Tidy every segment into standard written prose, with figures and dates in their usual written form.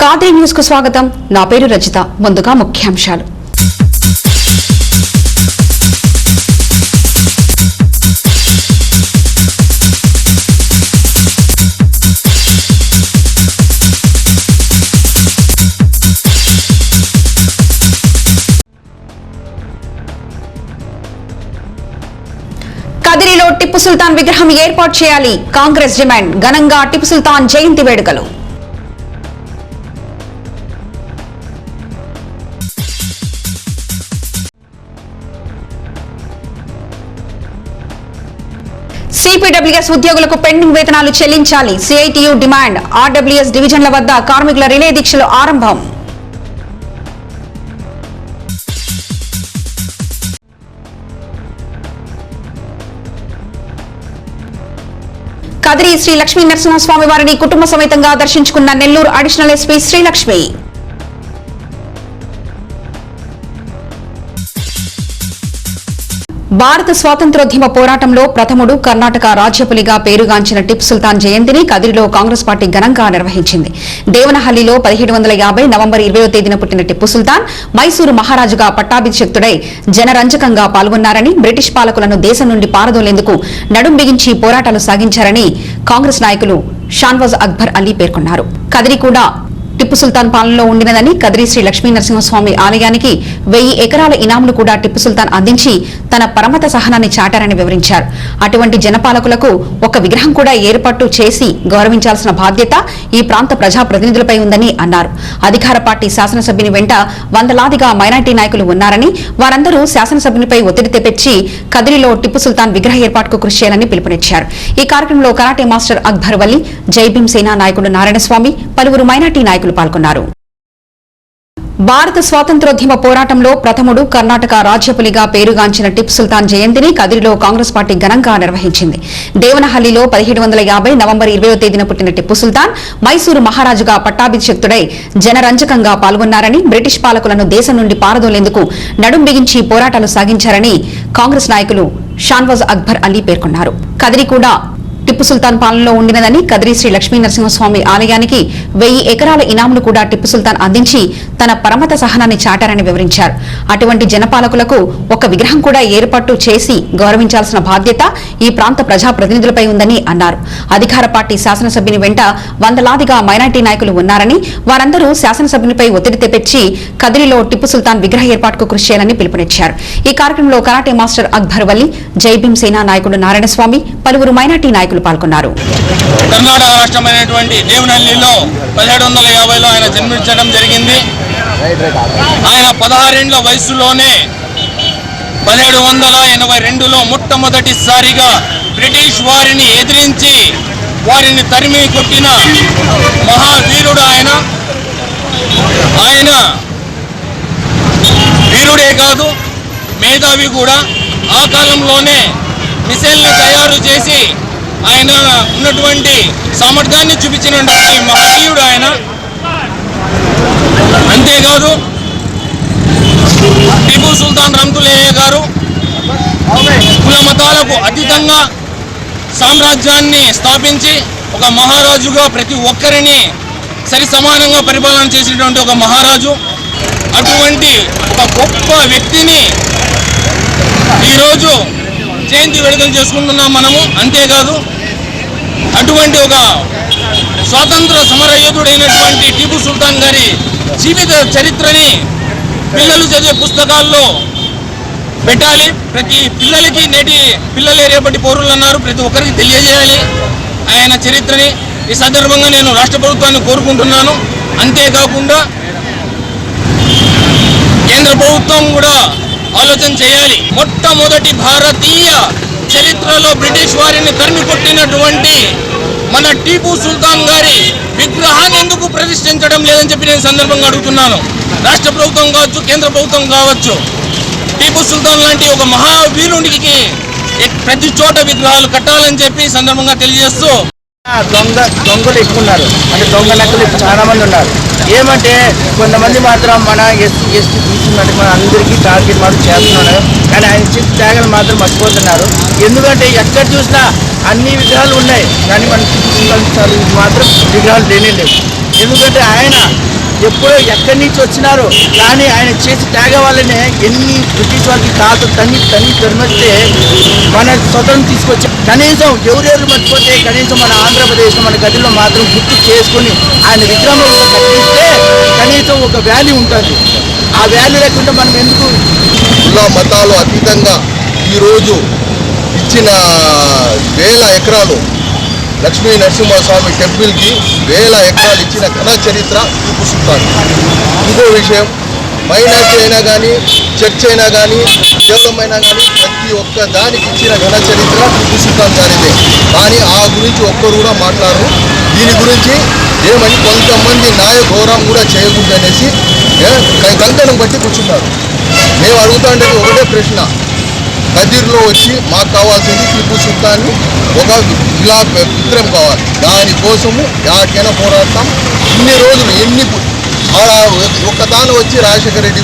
Kadiri news కు స్వాగతం. నా పేరు రజిత. ముందుగా ముఖ్యాంశాలు. కదిరిలో టిప్పు సుల్తాన్ విగ్రహం ఏర్పాటు చేయాలి. కాంగ్రెస్ డిమాండ్. ఘనంగా టిప్పు సుల్తాన్ జయంతి వేడుకలు. సిపిడబ్ల్యూఎస్ ఉద్యోగులకు పెండింగ్ వేతనాలు చెల్లించాలి. CITU demand. ఆర్డబ్ల్యూఎస్ డివిజన్ల వద్ద కార్మికుల రిలే దీక్షలు ఆరంభం. కదిరి శ్రీ లక్ష్మీ నరసింహస్వామి వారిని కుటుంబ సమేతంగా దర్శించుకున్న నెల్లూరు అడిషనల్ ఎస్పీ శ్రీలక్ష్మి. భారత స్వాతంత్ర్యోద్యమ పోరాటంలో ప్రథముడు కర్ణాటక రాజ్యపులిగా పేరుగాంచిన టిప్పు సుల్తాన్ జయంతిని కదిరిలో కాంగ్రెస్ పార్టీ ఘనంగా నిర్వహించింది. దేవనహల్లిలో 1750 నవంబర్ 20వ తేదీన పుట్టిన టిప్పు సుల్తాన్ మైసూరు మహారాజుగా పట్టాభిషిక్తుడై జనరంజకంగా పాల్గొన్నారని, బ్రిటిష్ పాలకులను దేశం నుండి పారదోలేందుకు నడుం బిగించి పోరాటాలు సాగించారని కాంగ్రెస్ నాయకులు షాన్వాజ్ అక్బర్ అలీ పేర్కొన్నారు. కదిరి కూడా టిప్పు సుల్తాన్ పాలనలో ఉండినదని, కదిరి శ్రీ లక్ష్మీ నరసింహస్వామి ఆలయానికి 1000 ఎకరాల ఇనాములు కూడా టిప్పు సుల్తాన్ అందించి తన పరమత సహనాన్ని చాటారని వివరించారు. అటువంటి జనపాలకులకు ఒక విగ్రహం కూడా ఏర్పాటు చేసి గౌరవించాల్సిన బాధ్యత ఈ ప్రాంత ప్రజాప్రతినిధులపై ఉందని అన్నారు. అధికార పార్టీ శాసనసభ్యుని వెంట వందలాదిగా మైనార్టీ నాయకులు ఉన్నారని, వారందరూ శాసనసభ్యునిపై ఒత్తిడి తెప్పించి కదిరిలో టిప్పు సుల్తాన్ విగ్రహ ఏర్పాటుకు కృషి చేయాలని పిలుపునిచ్చారు. ఈ కార్యక్రమంలో కరాటే మాస్టర్ అక్బర్ వలి, జై భీమ్ సేన నాయకుడు నారాయణస్వామి, పలువురు మైనార్టీ నాయకులు పాల్గొన్నారు. భారత స్వాతంత్ర్యోద్యమ పోరాటంలో ప్రథముడు కర్ణాటక రాజ్యపులిగా పేరుగాంచిన టిప్పు సుల్తాన్ జయంతిని కదిరిలో కాంగ్రెస్ పార్టీ ఘనంగా నిర్వహించింది. దేవనహల్లిలో 1750 నవంబర్ 20వ తేదీన పుట్టిన టిప్పు సుల్తాన్ మైసూరు మహారాజుగా పట్టాభిషిక్తుడై జనరంజకంగా పాల్గొన్నారని, బ్రిటిష్ పాలకులను దేశం నుండి పారదోలేందుకు నడుం బిగించి పోరాటాలు సాగించారని కాంగ్రెస్ నాయకులు షాన్వాజ్ అక్బర్ అలీ పేర్కొన్నారు. కదిరి కూడా టిప్పు సుల్తాన్ పాలనలో ఉండినదని, కదిరి శ్రీ లక్ష్మీ నరసింహస్వామి ఆలయానికి 1000 ఎకరాల ఇనాములు కూడా టిప్పు సుల్తాన్ అందించి తన పరమత సహనాన్ని చాటారని వివరించారు. అటువంటి జనపాలకులకు ఒక విగ్రహం కూడా ఏర్పాటు చేసి గౌరవించాల్సిన బాధ్యత ఈ ప్రాంత ప్రజాప్రతినిధులపై ఉందని అన్నారు. అధికార పార్టీ శాసనసభ్యుని వెంట వందలాదిగా మైనార్టీ నాయకులు ఉన్నారని, వారందరూ శాసనసభ్యునిపై ఒత్తిడి తెప్పించి కదిరిలో టిప్పు సుల్తాన్ విగ్రహ ఏర్పాటుకు కృషి చేయాలని పిలుపునిచ్చారు. ఈ కార్యక్రమంలో కరాటే మాస్టర్ అక్బర్ వలి, జై భీమ్ సేన నాయకుడు నారాయణస్వామి, పలువురు మైనార్టీ నాయకులు పాల్గొన్నారు. కర్ణాటక రాష్ట్రమైనటువంటి దేవనహల్లిలో 1750లో ఆయన జన్మించడం జరిగింది. ఆయన 16 ఏళ్ల వయసులోనే 1782లో మొట్టమొదటిసారిగా బ్రిటిష్ వారిని ఎదిరించి వారిని తరిమి కొట్టిన మహావీరుడు ఆయన. ఆయన వీరుడే కాదు, మేధావి కూడా. ఆ కాలంలోనే మిసైల్ని తయారు చేసి ఆయన ఉన్నటువంటి సామర్థ్యాన్ని చూపించినటువంటి మహనీయుడు ఆయన. అంతేకాదు, టిప్పు సుల్తాన్ రంతులయ్య గారు కుల మతాలకు అతీతంగా సామ్రాజ్యాన్ని స్థాపించి ఒక మహారాజుగా ప్రతి ఒక్కరిని సరి సమానంగా పరిపాలన చేసినటువంటి ఒక మహారాజు. అటువంటి ఒక గొప్ప వ్యక్తిని ఈరోజు జయంతి వేడుకలు చేసుకుంటున్నాం మనము. అంతేకాదు, అటువంటి ఒక స్వాతంత్ర సమరయోధుడైనటువంటి టిప్పు సుల్తాన్ గారి జీవిత చరిత్రని పిల్లలు చదివే పుస్తకాల్లో పెట్టాలి. ప్రతి పిల్లలకి, నేటి పిల్లలే రేపటి పౌరులు అన్నారు, ప్రతి ఒక్కరికి తెలియజేయాలి ఆయన చరిత్రని. ఈ సందర్భంగా నేను రాష్ట్ర ప్రభుత్వాన్ని కోరుకుంటున్నాను. అంతేకాకుండా కేంద్ర ప్రభుత్వం కూడా ఆలోచన చేయాలి. మొట్టమొదటి భారతీయ చరిత్రలో బ్రిటిష్ వారిని తరిమి కొట్టినటువంటి మన టిప్పు సుల్తాన్ గారి విగ్రహాన్ని ఎందుకు ప్రతిష్ఠించడం లేదని చెప్పి నేను సందర్భంగా అడుగుతున్నాను. రాష్ట్ర ప్రభుత్వం కావచ్చు, కేంద్ర ప్రభుత్వం కావచ్చు, టిప్పు సుల్తాన్ లాంటి ఒక మహావీరునికి ప్రతి చోట విగ్రహాలు కట్టాలని చెప్పి సందర్భంగా తెలియజేస్తూ, దొంగలు ఎక్కువ ఉన్నారు, అంటే దొంగ నక్కలు చాలా మంది ఉన్నారు. ఏమంటే కొంతమంది మాత్రం మన ఎస్టీ బీసీ మన అందరికీ టార్గెట్ మాత్రం చేస్తున్నారు, కానీ ఆయన చిన్న త్యాగాలు మాత్రం మర్చిపోతున్నారు. ఎందుకంటే ఎక్కడ చూసినా అన్ని విగ్రహాలు ఉన్నాయి, కానీ మన మాత్రం విగ్రహాలు లేనే లేవు. ఎందుకంటే ఆయన ఎప్పుడో ఎక్కడి నుంచి వచ్చినారు, కానీ ఆయన చేసి త్యాగం వల్లనే ఎన్ని బ్రిటిష్ వాళ్ళకి కాదు తన్ని తరిమితే మన స్వతంత్రం తీసుకొచ్చి కనీసం ఎవరెవరు మర్చిపోతే కనీసం మన ఆంధ్రప్రదేశ్లో మన గదిలో మాత్రం గుర్తు చేసుకుని ఆయన విగ్రహం కట్టిస్తే కనీసం ఒక వాల్యూ ఉంటుంది. ఆ వాల్యూ లేకుండా మనం ఎందుకు కుల మతాలు అతీతంగా ఈరోజు ఇచ్చిన 1000 ఎకరాలు లక్ష్మీ నరసింహస్వామి టెంపుల్కి 1000 ఎకరాలు ఇచ్చిన ఘన చరిత్ర టిప్పు సుల్తాన్. ఇంకో విషయం, మైనార్టీ అయినా కానీ, చర్చ్ అయినా కానీ, కేవలం అయినా కానీ ప్రతి ఒక్క దానికి ఇచ్చిన ఘన చరిత్ర టిప్పు సుల్తాన్ గారిదే. కానీ ఆ గురించి ఒక్కరు కూడా మాట్లాడరు. దీని గురించి ఏమని కొంతమంది ఘోరం కూడా చేయకూడదు అనేసి కంకణం బట్టి కూర్చున్నారు. మేము అడుగుతా ఉండేది ఒకటే ప్రశ్న, కదిర్లో వచ్చి మాకు కావాల్సింది టిప్పు సుల్తాన్ని ఒక విగ్రహం కావాలి. దానికోసము యాడికైనా పోరాడతాం. ఇన్ని రోజులు ఒక్క తాను వచ్చి రాజశేఖర రెడ్డి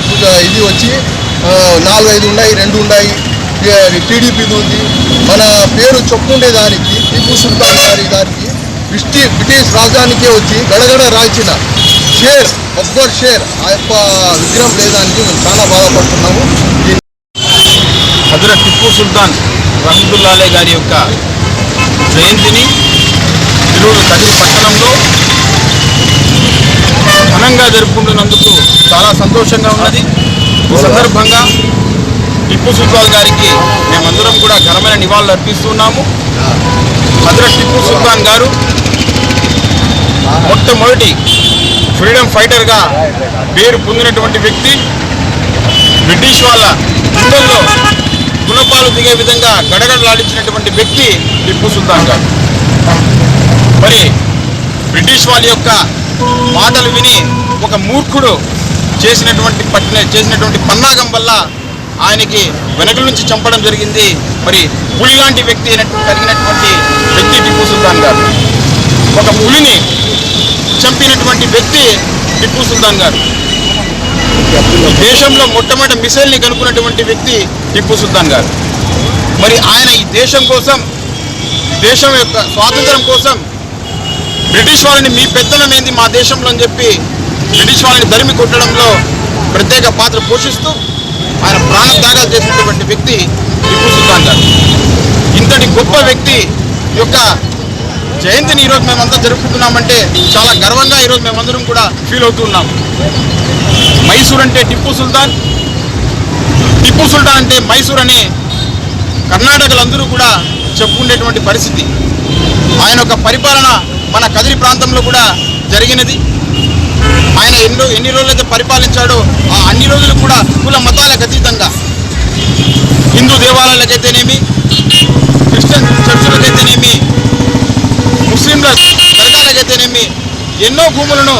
ఇది వచ్చి 4-5 ఉన్నాయి, 2 ఉన్నాయి, టీడీపీది ఉంది. మన పేరు చెప్పుండేదానికి టిప్పు సుల్తాన్ గారి దానికి బ్రిటిష్ రాజధానికే వచ్చి గడగడ రాల్చిన అక్బర్ షేర్ ఆ యొక్క విగ్రహం లేదానికి మేము చాలా బాధపడుతున్నాము. హజరత్ టిప్పు సుల్తాన్ రహమతుల్లాహ్ గారి యొక్క జయంతిని ఈరోజు కదిరి పట్టణంలో ఘనంగా జరుపుకుంటున్నందుకు చాలా సంతోషంగా ఉన్నది. ఈ సందర్భంగా టిప్పు సుల్తాన్ గారికి మేమందరం కూడా ఘనమైన నివాళులు అర్పిస్తున్నాము. హజరత్ టిప్పు సుల్తాన్ గారు మొట్టమొదటి ఫ్రీడమ్ ఫైటర్గా పేరు పొందినటువంటి వ్యక్తి. బ్రిటిష్ వాళ్ళ గుండెల్లో గుణపాలు దిగే విధంగా గడగడలాడించినటువంటి వ్యక్తి టిప్పు సుల్తాన్ గారు. మరి బ్రిటిష్ వాళ్ళ యొక్క మాటలు విని ఒక మూర్ఖుడు చేసినటువంటి పన్నాగం వల్ల ఆయనకి వెనకల నుంచి చంపడం జరిగింది. మరి పులి లాంటి వ్యక్తి కలిగినటువంటి వ్యక్తి టిప్పు సుల్తాన్ గారు. ఒక పులిని చంపినటువంటి వ్యక్తి టిప్పు సుల్తాన్ గారు. దేశంలో మొట్టమొదటి మిసైల్ని కనుక్కున్నటువంటి వ్యక్తి టిప్పు సుల్తాన్ గారు. మరి ఆయన ఈ దేశం కోసం, దేశం యొక్క స్వాతంత్రం కోసం బ్రిటిష్ వాళ్ళని మీ పెత్తనం ఏంది మా దేశంలో అని చెప్పి బ్రిటిష్ వాళ్ళని దరిమి కొట్టడంలో ప్రత్యేక పాత్ర పోషిస్తూ ఆయన ప్రాణత్యాగాలు చేసినటువంటి వ్యక్తి టిప్పు సుల్తాన్ గారు. ఇంతటి గొప్ప వ్యక్తి యొక్క జయంతిని ఈరోజు మేమంతా జరుపుకుంటున్నామంటే చాలా గర్వంగా ఈరోజు మేమందరం కూడా ఫీల్ అవుతున్నాం. మైసూర్ అంటే టిప్పు సుల్తాన్, టిప్పు సుల్తాన్ అంటే మైసూర్ అని కర్ణాటకలందరూ కూడా చెప్పుకునేటువంటి పరిస్థితి. ఆయన యొక్క పరిపాలన మన కదిరి ప్రాంతంలో కూడా జరిగినది. ఆయన ఎన్ని రోజులైతే పరిపాలించాడో ఆ అన్ని రోజులు కూడా కుల మతాలకు అతీతంగా హిందూ దేవాలయాలకైతేనేమి, క్రిస్టియన్ చర్చిలకైతేనేమి, ముస్లింల దర్గాలకైతేనేమి ఎన్నో భూములను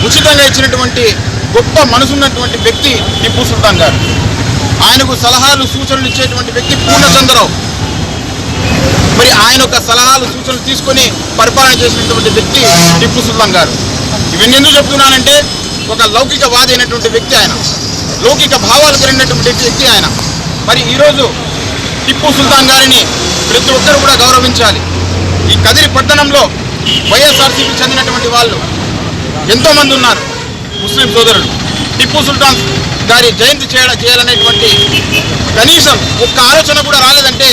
ఉచితంగా ఇచ్చినటువంటి గొప్ప మనసున్నటువంటి వ్యక్తి టిప్పు సుల్తాన్ గారు. ఆయనకు సలహాలు సూచనలు ఇచ్చేటువంటి వ్యక్తి పూర్ణచంద్రరావు. మరి ఆయన యొక్క సలహాలు సూచనలు తీసుకొని పరిపాలన చేసినటువంటి వ్యక్తి టిప్పు సుల్తాన్ గారు. ఇవన్నీ ఎందుకు చెప్తున్నానంటే ఒక లౌకికవాది అయినటువంటి వ్యక్తి ఆయన, లౌకిక భావాలు కలిగినటువంటి వ్యక్తి ఆయన. మరి ఈరోజు టిప్పు సుల్తాన్ గారిని ప్రతి ఒక్కరు కూడా గౌరవించాలి. ఈ కదిరి పట్టణంలో వైఎస్ఆర్సీపీ చెందినటువంటి వాళ్ళు ఎంతోమంది ఉన్నారు ముస్లిం సోదరులు. టిప్పు సుల్తాన్ గారి జయంతి చేయాలనేటువంటి కనీసం ఒక్క ఆలోచన కూడా రాలేదంటే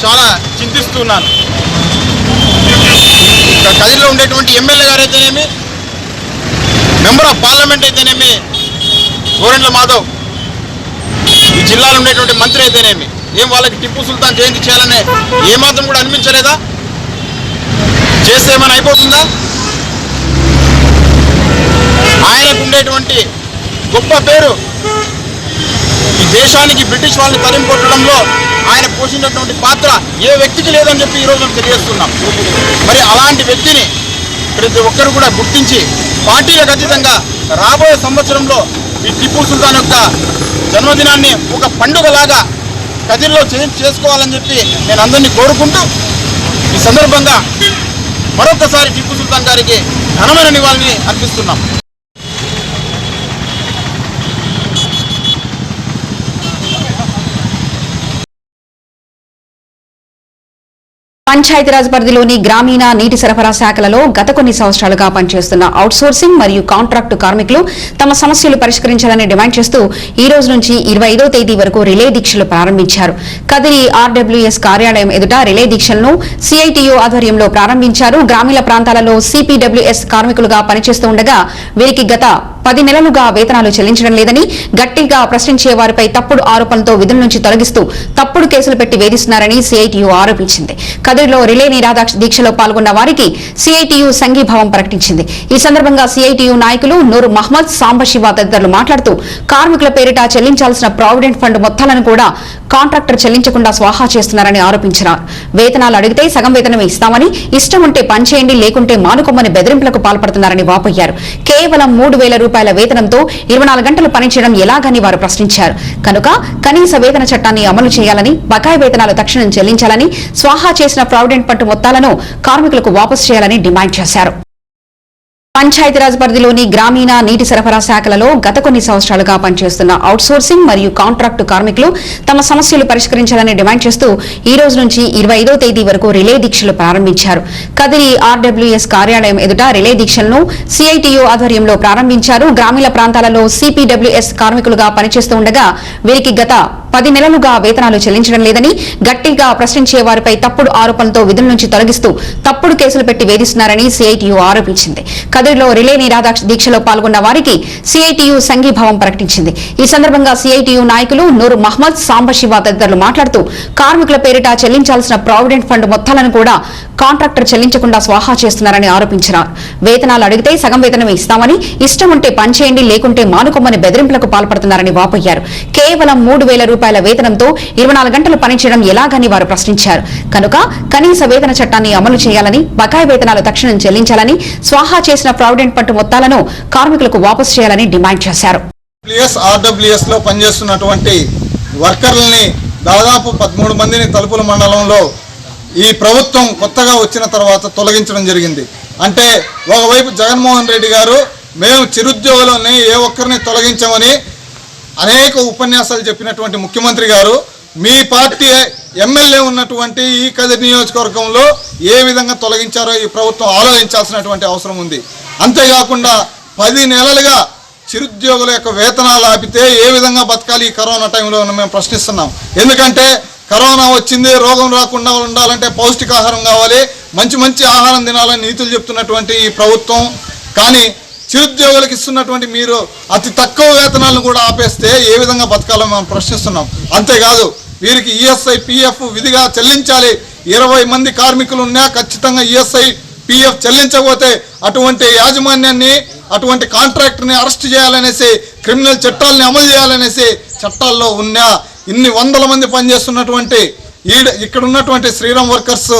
చాలా చింతిస్తున్నాను. ఇక్కడ కదిరిలో ఉండేటువంటి ఎమ్మెల్యే గారు అయితేనేమి, మెంబర్ ఆఫ్ పార్లమెంట్ అయితేనేమి గోరెంట్ల మాధవ్, ఈ జిల్లాలో ఉండేటువంటి మంత్రి అయితేనేమి, ఏం వాళ్ళకి టిప్పు సుల్తాన్ జయంతి చేయాలనే ఏమాత్రం కూడా అనిపించలేదా? చేస్తే ఏమైనా అయిపోతుందా? ఆయనకు ఉండేటువంటి గొప్ప పేరు ఈ దేశానికి బ్రిటిష్ వాళ్ళని తరిమి కొట్టడంలో ఆయన పోషించినటువంటి పాత్ర ఏ వ్యక్తికి లేదని చెప్పి ఈరోజు మేము తెలియజేస్తున్నాం. మరి అలాంటి వ్యక్తిని ప్రతి ఒక్కరు కూడా గుర్తించి పార్టీలకు అతీతంగా రాబోయే సంవత్సరంలో ఈ టిప్పు సుల్తాన్ యొక్క జన్మదినాన్ని ఒక పండుగలాగా కదిరిలో చేసుకోవాలని చెప్పి నేను అందరినీ కోరుకుంటూ ఈ సందర్భంగా మరొకసారి టిప్పు సుల్తాన్ గారికి ఘనమైన నివాళిని అర్పిస్తున్నాం. పంచాయతీరాజ్ పరిధిలోని గ్రామీణ నీటి సరఫరా శాఖలలో గత కొన్ని సంవత్సరాలుగా పనిచేస్తున్న అవుట్సోర్సింగ్ మరియు కాంట్రాక్టు కార్మికులు తమ సమస్యలు పరిష్కరించాలని డిమాండ్ చేస్తూ ఈ రోజు నుంచి 25వ తేదీ వరకు రిలే దీక్షలు ప్రారంభించారు. కదిరి ఆర్డబ్ల్యూఎస్ కార్యాలయం ఎదుట రిలే దీక్షలను సిఐటియు ఆధ్వర్యంలో ప్రారంభించారు. గ్రామీణ ప్రాంతాలలో సిపిడబ్ల్యూఎస్ కార్మికులుగా పనిచేస్తూ ఉండగా వీరికి గత 10 నెలలుగా వేతనాలు చెల్లించడం లేదని, గట్టిగా ప్రశ్నించే వారిపై తప్పుడు ఆరోపణలతో విధుల నుంచి తొలగిస్తూ తప్పుడు కేసులు పెట్టి వేధిస్తున్నారని సిఐటియు ఆరోపించింది. కదిరిలో రిలే నిరాహార దీక్షలో పాల్గొన్న వారికి సిఐటియు సంఘీభావం ప్రకటించింది. ఈ సందర్భంగా సిఐటియు నాయకులు నూర్ మహ్మద్, సాంబశివ తదితరులు మాట్లాడుతూ కార్మికుల పేరిట చెల్లించాల్సిన ప్రావిడెంట్ ఫండ్ మొత్తాలను కూడా కాంట్రాక్టర్ చెల్లించకుండా స్వాహా చేస్తున్నారని ఆరోపించారు. వేతనాలు అడిగితే సగం వేతనమే ఇస్తామని, ఇష్టం ఉంటే పనిచేయండి లేకుంటే మానుకోమని బెదిరింపులకు పాల్పడుతున్నారని వాపోయారు. కేవలం 3,000 రూపాయల వేతనంతో 24 గంటలు పనిచేయడం ఎలాగని వారు ప్రశ్నించారు. కనుక కనీస వేతన చట్టాన్ని అమలు చేయాలని, బకాయి వేతనాలు తక్షణం చెల్లించాలని, స్వాహా చేసిన ప్రావిడెంట్ ఫండ్ మొత్తాలను కార్మికులకు వాపసు చేయాలని డిమాండ్ చేశారు. పంచాయతీరాజ్ పరిధిలోని గ్రామీణ నీటి సరఫరా శాఖలలో గత కొన్ని సంవత్సరాలుగా పనిచేస్తున్న అవుట్సోర్సింగ్ మరియు కాంట్రాక్టు కార్మికులు తమ సమస్యలు పరిష్కరించాలని డిమాండ్ చేస్తూ ఈ రోజు నుంచి 25వ తేదీ వరకు రిలే దీక్షలు ప్రారంభించారు. కదిరి ఆర్డబ్ల్యూఎస్ కార్యాలయం ఎదుట రిలే దీక్షలను సిఐటియు ఆధ్వర్యంలో ప్రారంభించారు. గ్రామీణ ప్రాంతాలలో సిపిడబ్ల్యూఎస్ కార్మికులుగా పనిచేస్తూ ఉండగా వీరికి గత 10 నెలలుగా వేతనాలు చెల్లించడం లేదని, గట్టిగా ప్రశ్నించే వారిపై తప్పుడు ఆరోపణలతో విధుల నుంచి తొలగిస్తూ తప్పుడు కేసులు పెట్టి వేధిస్తున్నారని సిఐటియు ఆరోపించింది. కదిరిలో రిలే నిరాహార దీక్షలో పాల్గొన్న వారికి సిఐటియు సంఘీభావం ప్రకటించింది. ఈ సందర్భంగా సిఐటియు నాయకులు నూర్ మహ్మద్, సాంబశివ తదితరులు మాట్లాడుతూ కార్మికుల పేరిట చెల్లించాల్సిన ప్రావిడెంట్ ఫండ్ మొత్తాలను కూడా కాంట్రాక్టర్ చెల్లించకుండా స్వాహా చేస్తున్నారని ఆరోపించారు. వేతనాలు అడిగితే సగం వేతనమే ఇస్తామని, ఇష్టం ఉంటే పనిచేయండి లేకుంటే మానుకోమని బెదిరింపులకు పాల్పడుతున్నారని వాపోయారు. కేవలం 3,000 రూపాయల వేతనంతో 24 గంటలు పనిచేయడం ఎలాగని వారు ప్రశ్నించారు. కనుక కనీస వేతన చట్టాన్ని అమలు చేయాలని, బకాయి వేతనాలు తక్షణం చెల్లించాలని, స్వాహా చేసిన ప్రావిడెంట్ ఫండ్ మొత్తాలను కార్మికులకు వాపసు చేయాలని డిమాండ్ చేశారు. ఆర్డబ్ల్యూఎస్ లో పనిచేస్తున్నటువంటి వర్కర్లని దాదాపు 13 మందిని తలుపుల మండలంలో ఈ ప్రభుత్వం కొత్తగా వచ్చిన తర్వాత తొలగించడం జరిగింది. అంటే ఒకవైపు జగన్మోహన్ రెడ్డి గారు మేము చిరుద్యోగులని ఏ ఒక్కరిని తొలగించమని అనేక ఉపన్యాసాలు చెప్పినటువంటి ముఖ్యమంత్రి గారు మీ పార్టీ ఎమ్మెల్యే ఉన్నటువంటి ఈ కదిరి నియోజకవర్గంలో ఏ విధంగా తొలగించారో ఈ ప్రభుత్వం ఆలోచించాల్సినటువంటి అవసరం ఉంది. అంతేకాకుండా 10 నెలలుగా చిరుద్యోగుల యొక్క వేతనాలు ఆపితే ఏ విధంగా బతకాలి ఈ కరోనా టైంలో మేము ప్రశ్నిస్తున్నాం. ఎందుకంటే కరోనా వచ్చింది, రోగం రాకుండా ఉండాలంటే పౌష్టికాహారం కావాలి, మంచి మంచి ఆహారం తినాలని నీతులు చెప్తున్నటువంటి ఈ ప్రభుత్వం కానీ చిరుద్యోగులకు ఇస్తున్నటువంటి మీరు అతి తక్కువ వేతనాలను కూడా ఆపేస్తే ఏ విధంగా బతకాలో మనం ప్రశ్నిస్తున్నాం. అంతేకాదు వీరికి ఈఎస్ఐ పిఎఫ్ విధిగా చెల్లించాలి. 20 మంది కార్మికులు ఉన్నా ఖచ్చితంగా ఈఎస్ఐ పిఎఫ్ చెల్లించకపోతే అటువంటి యాజమాన్యాన్ని, అటువంటి కాంట్రాక్టర్ని అరెస్ట్ చేయాలనేసి, క్రిమినల్ చట్టాలని అమలు చేయాలనేసి చట్టాల్లో ఉన్నా ఇన్ని 100 మంది పనిచేస్తున్నటువంటి ఇక్కడ ఉన్నటువంటి శ్రీరామ్ వర్కర్స్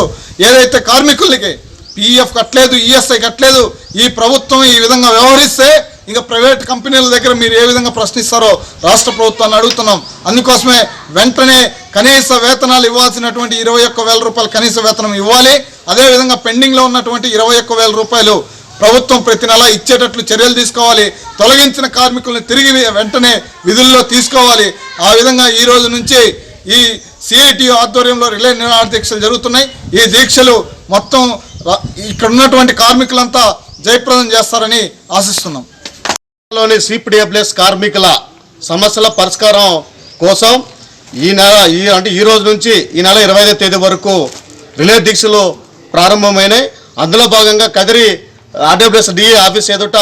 ఏదైతే కార్మికులకి పిఎఫ్ కట్టలేదు, ఈఎస్ఐ కట్టలేదు, ఈ ప్రభుత్వం ఈ విధంగా వ్యవహరిస్తే ఇంకా ప్రైవేట్ కంపెనీల దగ్గర మీరు ఏ విధంగా ప్రశ్నిస్తారో రాష్ట్ర ప్రభుత్వాన్ని అడుగుతున్నాం. అందుకోసమే వెంటనే కనీస వేతనాలు ఇవ్వాల్సినటువంటి 21,000 రూపాయలు కనీస వేతనం ఇవ్వాలి. అదేవిధంగా పెండింగ్లో ఉన్నటువంటి 21,000 రూపాయలు ప్రభుత్వం ప్రతి నెల ఇచ్చేటట్లు చర్యలు తీసుకోవాలి. తొలగించిన కార్మికులను తిరిగి వెంటనే విధుల్లో తీసుకోవాలి. ఆ విధంగా ఈ రోజు నుంచి ఈ సిఐటియు ఆధ్వర్యంలో రిలే నిరాహార దీక్షలు జరుగుతున్నాయి. ఈ దీక్షలు మొత్తం ఇక్కడ ఉన్నటువంటి కార్మికులంతా జయప్రదం చేస్తారని ఆశిస్తున్నాం. లోని సిపిడబ్ల్యూఎస్ కార్మికుల సమస్యల పరిష్కారం కోసం ఈ రోజు నుంచి ఈ నెల 25వ తేదీ వరకు రిలే దీక్షలు ప్రారంభమైనాయి. అందులో భాగంగా కదిరి ఆర్డబ్ల్యూఎస్ డిఏ ఆఫీస్ ఎదుట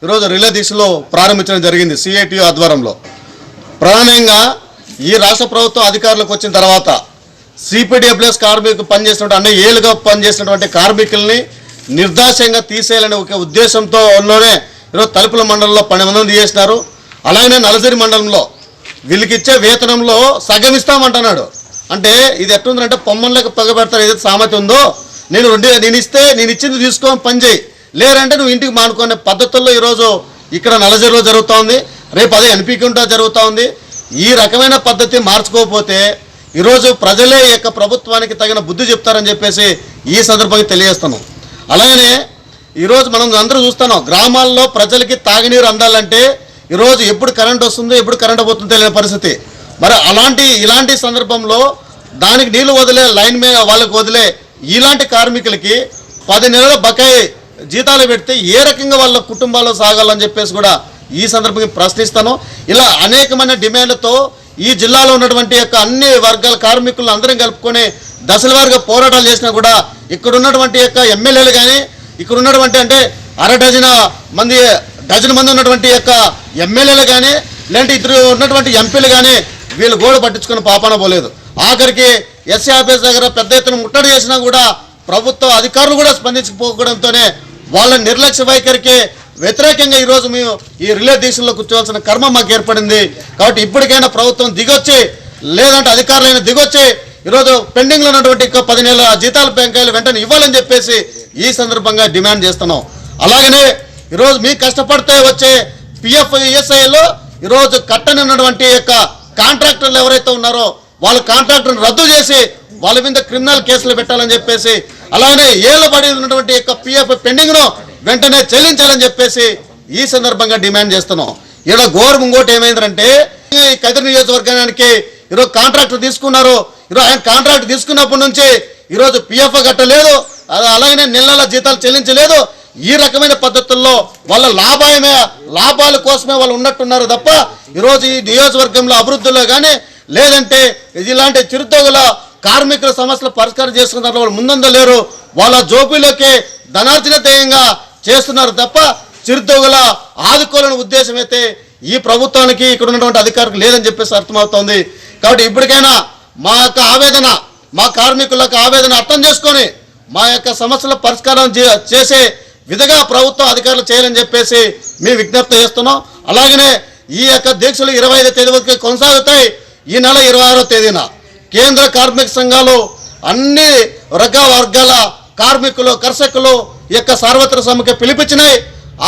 ఈరోజు రిలే దీక్షలు ప్రారంభించడం జరిగింది సిఐటియు ఆధ్వర్యంలో. ప్రధానంగా ఈ రాష్ట్ర ప్రభుత్వం అధికారులకు వచ్చిన తర్వాత సిపిడబ్ల్యూఎస్ కార్మికులు పనిచేసినటువంటి అన్ని ఏళ్ళుగా పనిచేసినటువంటి కార్మికుల్ని నిర్దాక్ష్యంగా తీసేయాలనే ఒక ఉద్దేశంతోనే ఈరోజు తలుపుల మండలంలో 12 మంది చేసినారు. అలాగనే నలసరి మండలంలో వీళ్ళకి ఇచ్చే వేతనంలో సగం ఇస్తామంటున్నాడు. అంటే ఇది ఎట్లుందంటే పొమ్మన్లకు పగబెడతారు. ఏదైతే సామెత ఉందో నేను ఇచ్చింది తీసుకొని పని చేయి, లేరంటే నువ్వు ఇంటికి మానుకునే పద్ధతుల్లో ఈరోజు ఇక్కడ నలసరిలో జరుగుతూ ఉంది, రేపు అదే ఎన్పికుంటా జరుగుతూ ఉంది. ఈ రకమైన పద్ధతి మార్చుకోకపోతే ఈరోజు ప్రజలే యొక్క ప్రభుత్వానికి తగిన బుద్ధి చెప్తారని చెప్పేసి ఈ సందర్భంగా తెలియజేస్తున్నాం. అలాగనే ఈరోజు మనం అందరూ చూస్తున్నాం, గ్రామాల్లో ప్రజలకి తాగునీరు అందాలంటే ఈరోజు ఎప్పుడు కరెంట్ వస్తుందో ఎప్పుడు కరెంట్ పోతుందో తెలియని పరిస్థితి. మరి ఇలాంటి సందర్భంలో దానికి నీళ్లు వదిలే లైన్ మీద వాళ్ళకి వదిలే ఇలాంటి కార్మికులకి 10 నెలల బకాయి జీతాలు పెడితే ఏ రకంగా వాళ్ళ కుటుంబాల్లో సాగాలని చెప్పేసి కూడా ఈ సందర్భంగా ప్రశ్నిస్తాను. ఇలా అనేకమైన డిమాండ్లతో ఈ జిల్లాలో ఉన్నటువంటి యొక్క అన్ని వర్గాల కార్మికులను అందరం కలుపుకొని దశల వారీగా పోరాటాలు చేసినా కూడా ఇక్కడ ఉన్నటువంటి యొక్క ఎమ్మెల్యేలు కానీ ఇక్కడ ఉన్నటువంటి అంటే డజన్ మంది ఉన్నటువంటి యొక్క ఎమ్మెల్యేలు కానీ లేదంటే ఇద్దరు ఉన్నటువంటి ఎంపీలు కానీ వీళ్ళు గోడ పట్టించుకుని పాపాన పోలేదు. ఆఖరికి ఎస్సీ ఆఫీస్ దగ్గర పెద్ద ఎత్తున ముట్టడి చేసినా కూడా ప్రభుత్వ అధికారులు కూడా స్పందించకపోవడంతోనే వాళ్ళ నిర్లక్ష్య వైఖరికి వ్యతిరేకంగా ఈరోజు మేము ఈ రిలే దీక్షల్లో కూర్చోవాల్సిన కర్మ మాకు ఏర్పడింది. కాబట్టి ఇప్పటికైనా ప్రభుత్వం దిగొచ్చి లేదంటే అధికారులైనా దిగొచ్చి ఈరోజు పెండింగ్లో ఉన్నటువంటి 10 నెలల జీతాల బకాయిలు వెంటనే ఇవ్వాలని చెప్పేసి ఈ సందర్భంగా డిమాండ్ చేస్తున్నాం. అలాగనే ఈరోజు మీ కష్టపడితే వచ్చే పిఎఫ్ ఈఎస్ఐలో ఈరోజు కట్టనున్నటువంటి యొక్క కాంట్రాక్టర్లు ఎవరైతే ఉన్నారో వాళ్ళ కాంట్రాక్టర్ని రద్దు చేసి వాళ్ళ మీద క్రిమినల్ కేసులు పెట్టాలని చెప్పేసి అలానే ఏళ్ళ పడి ఉన్నటువంటి యొక్క పిఎఫ్ పెండింగ్ను వెంటనే చెల్లించాలని చెప్పేసి ఈ సందర్భంగా డిమాండ్ చేస్తున్నాం. ఈరోజు గోరు ముంగోటి ఏమైందంటే ఈ కదిరి నియోజకవర్గానికి ఈరోజు కాంట్రాక్టర్ తీసుకున్నారు. ఈరోజు ఆయన కాంట్రాక్ట్ తీసుకున్నప్పటి నుంచి ఈరోజు పిఎఫ్ కట్టలేదు, అలాగనే నెలల జీతాలు చెల్లించలేదు. ఈ రకమైన పద్ధతుల్లో వాళ్ళ లాభాల కోసమే వాళ్ళు ఉన్నట్టున్నారు తప్ప ఈరోజు ఈ నియోజకవర్గంలో అభివృద్ధిలో కానీ లేదంటే ఇలాంటి చిరుతోగుల కార్మికుల సమస్యలు పరిష్కారం చేసుకున్న దాంట్లో వాళ్ళు ముందందో లేరు. వాళ్ళ జోబీలోకి ధనార్జన ధ్యేయంగా చేస్తున్నారు తప్ప చిరుతోగుల ఆదుకోవాలని ఉద్దేశం అయితే ఈ ప్రభుత్వానికి ఇక్కడ ఉన్నటువంటి అధికారులకు లేదని చెప్పేసి అర్థమవుతోంది. కాబట్టి ఇప్పటికైనా మా యొక్క ఆవేదన, మా కార్మికులకు ఆవేదన అర్థం చేసుకొని మా యొక్క సమస్యల పరిష్కారం చేసే విధంగా ప్రభుత్వ అధికారులు చేయాలని చెప్పేసి మేము విజ్ఞప్తి చేస్తున్నాం. అలాగనే ఈ యొక్క దీక్షలు 25వ తేదీ వరకు కొనసాగుతాయి. ఈ నెల 26వ తేదీన కేంద్ర కార్మిక సంఘాలు అన్ని వర్గాల కార్మికులు కర్షకులు యొక్క సార్వత్రిక సమ్మెకి పిలిపించినాయి.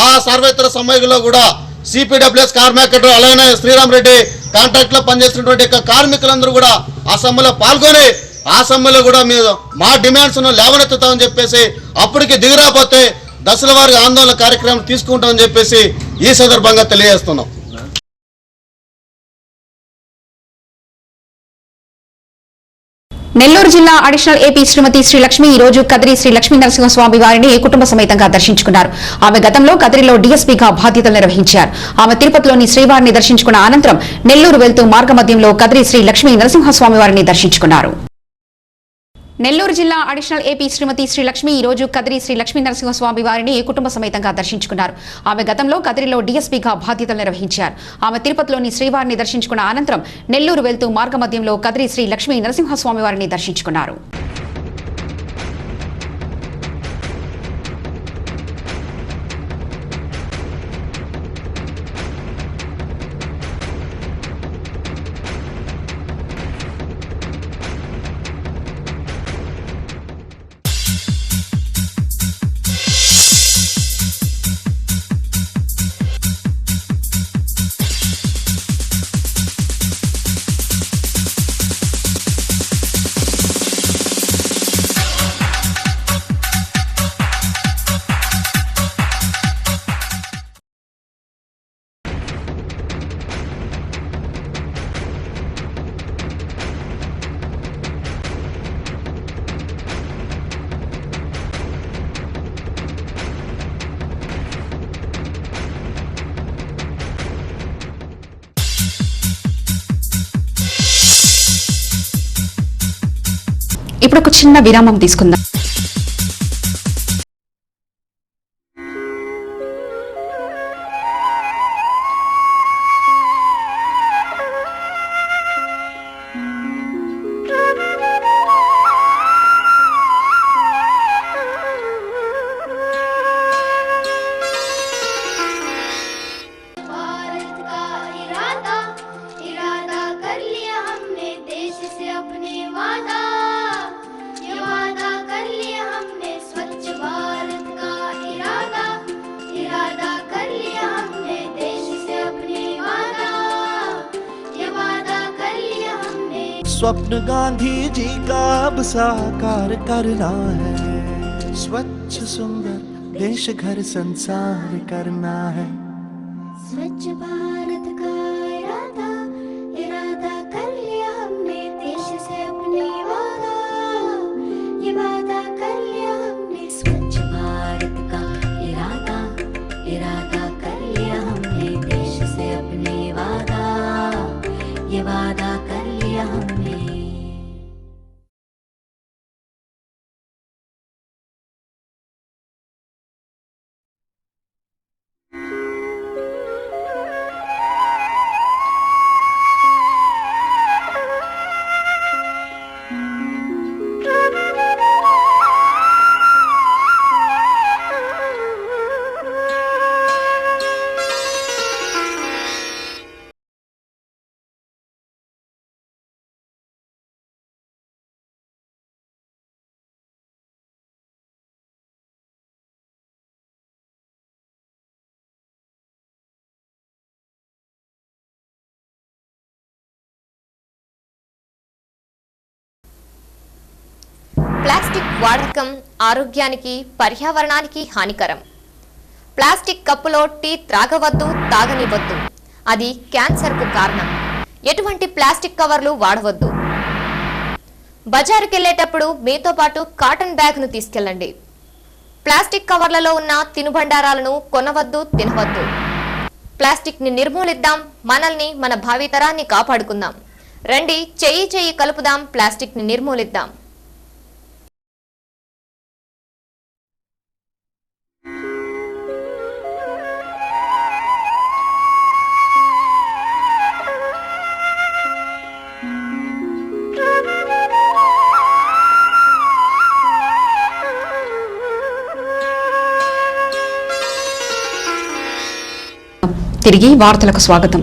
ఆ సార్వత్రిక సమ్మెలో కూడా సిపిడబ్ల్యూఎస్ కార్మికులు అలానే శ్రీరామ్ రెడ్డి కాంట్రాక్ట్లో పనిచేస్తున్నటువంటి యొక్క కార్మికులందరూ కూడా ఆ సమ్మెలో పాల్గొని ఆ సమ్మెలో కూడా మీరు మా డిమాండ్స్ను లేవనెత్తుతామని చెప్పేసి అప్పటికి దిగిరాపోతే దశల వారీగా ఆందోళన కార్యక్రమం తీసుకుంటామని చెప్పేసి ఈ సందర్భంగా తెలియజేస్తున్నాం. నెల్లూరు జిల్లా అడిషనల్ ఏపీ శ్రీమతి శ్రీ లక్ష్మి ఈ రోజు కదిరి శ్రీ లక్ష్మీ నరసింహస్వామి వారిని కుటుంబ సమేతంగా దర్శించుకున్నారు. ఆమె గతంలో కదిరిలో డీఎస్పీగా బాధ్యతలు నిర్వహించారు. ఆమె తిరుపతిలోని శ్రీవారిని దర్శించుకున్న అనంతరం నెల్లూరు వెళ్తూ మార్గమధ్యంలో కదిరి శ్రీ లక్ష్మీ నరసింహస్వామి వారిని దర్శించుకున్నారు. నెల్లూరు జిల్లా అడిషనల్ ఏపీ శ్రీమతి శ్రీ లక్ష్మి ఈ రోజు కదిరి శ్రీ లక్ష్మీ నరసింహస్వామి వారిని కుటుంబ సమేతంగా దర్శించుకున్నారు. ఆమె గతంలో కదిరిలో డీఎస్పీగా బాధ్యతలు నిర్వహించారు. ఆమె తిరుపతిలోని శ్రీవారిని దర్శించుకున్న అనంతరం నెల్లూరు వెళ్తూ మార్గమధ్యంలో కదిరి శ్రీ లక్ష్మీ నరసింహస్వామి వారిని దర్శించుకున్నారు. ఇప్పుడు ఒక చిన్న విరామం తీసుకుందాం. स्वप्न गांधी जी का अब साकार करना है, स्वच्छ सुंदर देश घर संसार करना है। स्वच्छ भारत का इरादा कर लिया हमने, देश से अपने वादा, ये वादा ప్లాస్టిక్ వాడకం ఆరోగ్యానికి పర్యావరణానికి హానికరం. ప్లాస్టిక్ కప్పులో టీ త్రాగవద్దు, తాగనివద్దు. అది క్యాన్సర్కు కారణం. ఎటువంటి ప్లాస్టిక్ కవర్లు వాడవద్దు. బజారుకెళ్లేటప్పుడు మీతో పాటు కాటన్ బ్యాగ్ను తీసుకెళ్లండి. ప్లాస్టిక్ కవర్లలో ఉన్న తినుబండారాలను కొనవద్దు, తినవద్దు. ప్లాస్టిక్ ని నిర్మూలిద్దాం, మనల్ని మన భావితరాన్ని కాపాడుకుందాం. రండి, చెయ్యి చెయ్యి కలుపుదాం, ప్లాస్టిక్ ని నిర్మూలిద్దాం. తిరిగి వార్తలకు స్వాగతం.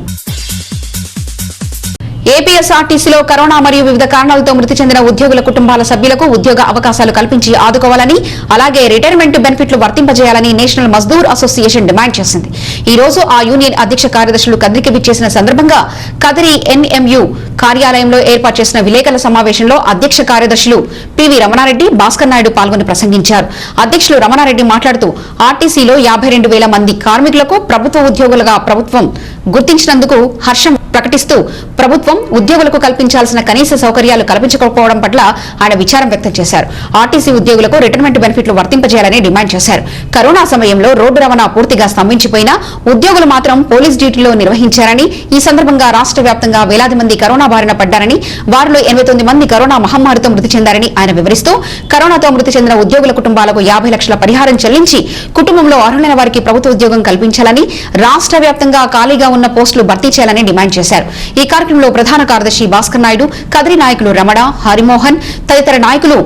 ఏపీఎస్ఆర్టీసీలో కరోనా మరియు వివిధ కారణాలతో మృతి చెందిన ఉద్యోగుల కుటుంబాల సభ్యులకు ఉద్యోగ అవకాశాలు కల్పించి ఆదుకోవాలని, అలాగే రిటైర్మెంట్ బెనిఫిట్లు వర్తింపజేయాలని నేషనల్ మజ్దూర్ అసోసియేషన్ డిమాండ్ చేసింది. ఈ రోజు ఆ యూనియన్ అధ్యక్ష కార్యదర్శులు కదిరికి విచ్చేసిన సందర్భంగా కదిరి ఎన్ఎంయు కార్యాలయంలో ఏర్పాటు చేసిన విలేకరుల సమావేశంలో అధ్యక్ష కార్యదర్శులు పివి రమణారెడ్డి, భాస్కర్ నాయుడు పాల్గొని ప్రసంగించారు. అధ్యక్షులు రమణారెడ్డి మాట్లాడుతూ ఆర్టీసీలో 52,000 మంది కార్మికులకు ప్రభుత్వ ఉద్యోగులుగా ప్రభుత్వం గుర్తించినందుకు హర్షం ప్రకటిస్తూ ప్రభుత్వం ఉద్యోగులకు కల్పించాల్సిన కనీస సౌకర్యాలు కల్పించకపోవడం పట్ల ఆయన విచారం వ్యక్తం చేశారు. ఆర్టీసీ ఉద్యోగులకు రిటైర్మెంట్ బెనిఫిట్లు వర్తింపజేయాలని డిమాండ్ చేశారు. కరోనా సమయంలో రోడ్డు రవాణా పూర్తిగా స్తంభించిపోయినా ఉద్యోగులు మాత్రం పోలీస్ డ్యూటీలో నిర్వహించారని, ఈ సందర్భంగా రాష్ట్ర వ్యాప్తంగా వేలాది మంది కరోనా బారిన పడ్డారని, వారిలో 89 మంది కరోనా మహమ్మారితో మృతి చెందారని ఆయన వివరిస్తూ కరోనాతో మృతి చెందిన ఉద్యోగుల కుటుంబాలకు 50 లక్షల పరిహారం చెల్లించి కుటుంబంలో అర్హులైన వారికి ప్రభుత్వ ఉద్యోగం కల్పించాలని, రాష్ట్ర వ్యాప్తంగా ఖాళీగా ఉన్న పోస్టులు భర్తీ చేయాలని డిమాండ్ చేశారు. ఈ కార్యక్రమంలో ప్రధాన కార్యదర్శి భాస్కర్ నాయుడు, కదిరి నాయకులు రమణ, హరిమోహన్ తదితర నాయకులు,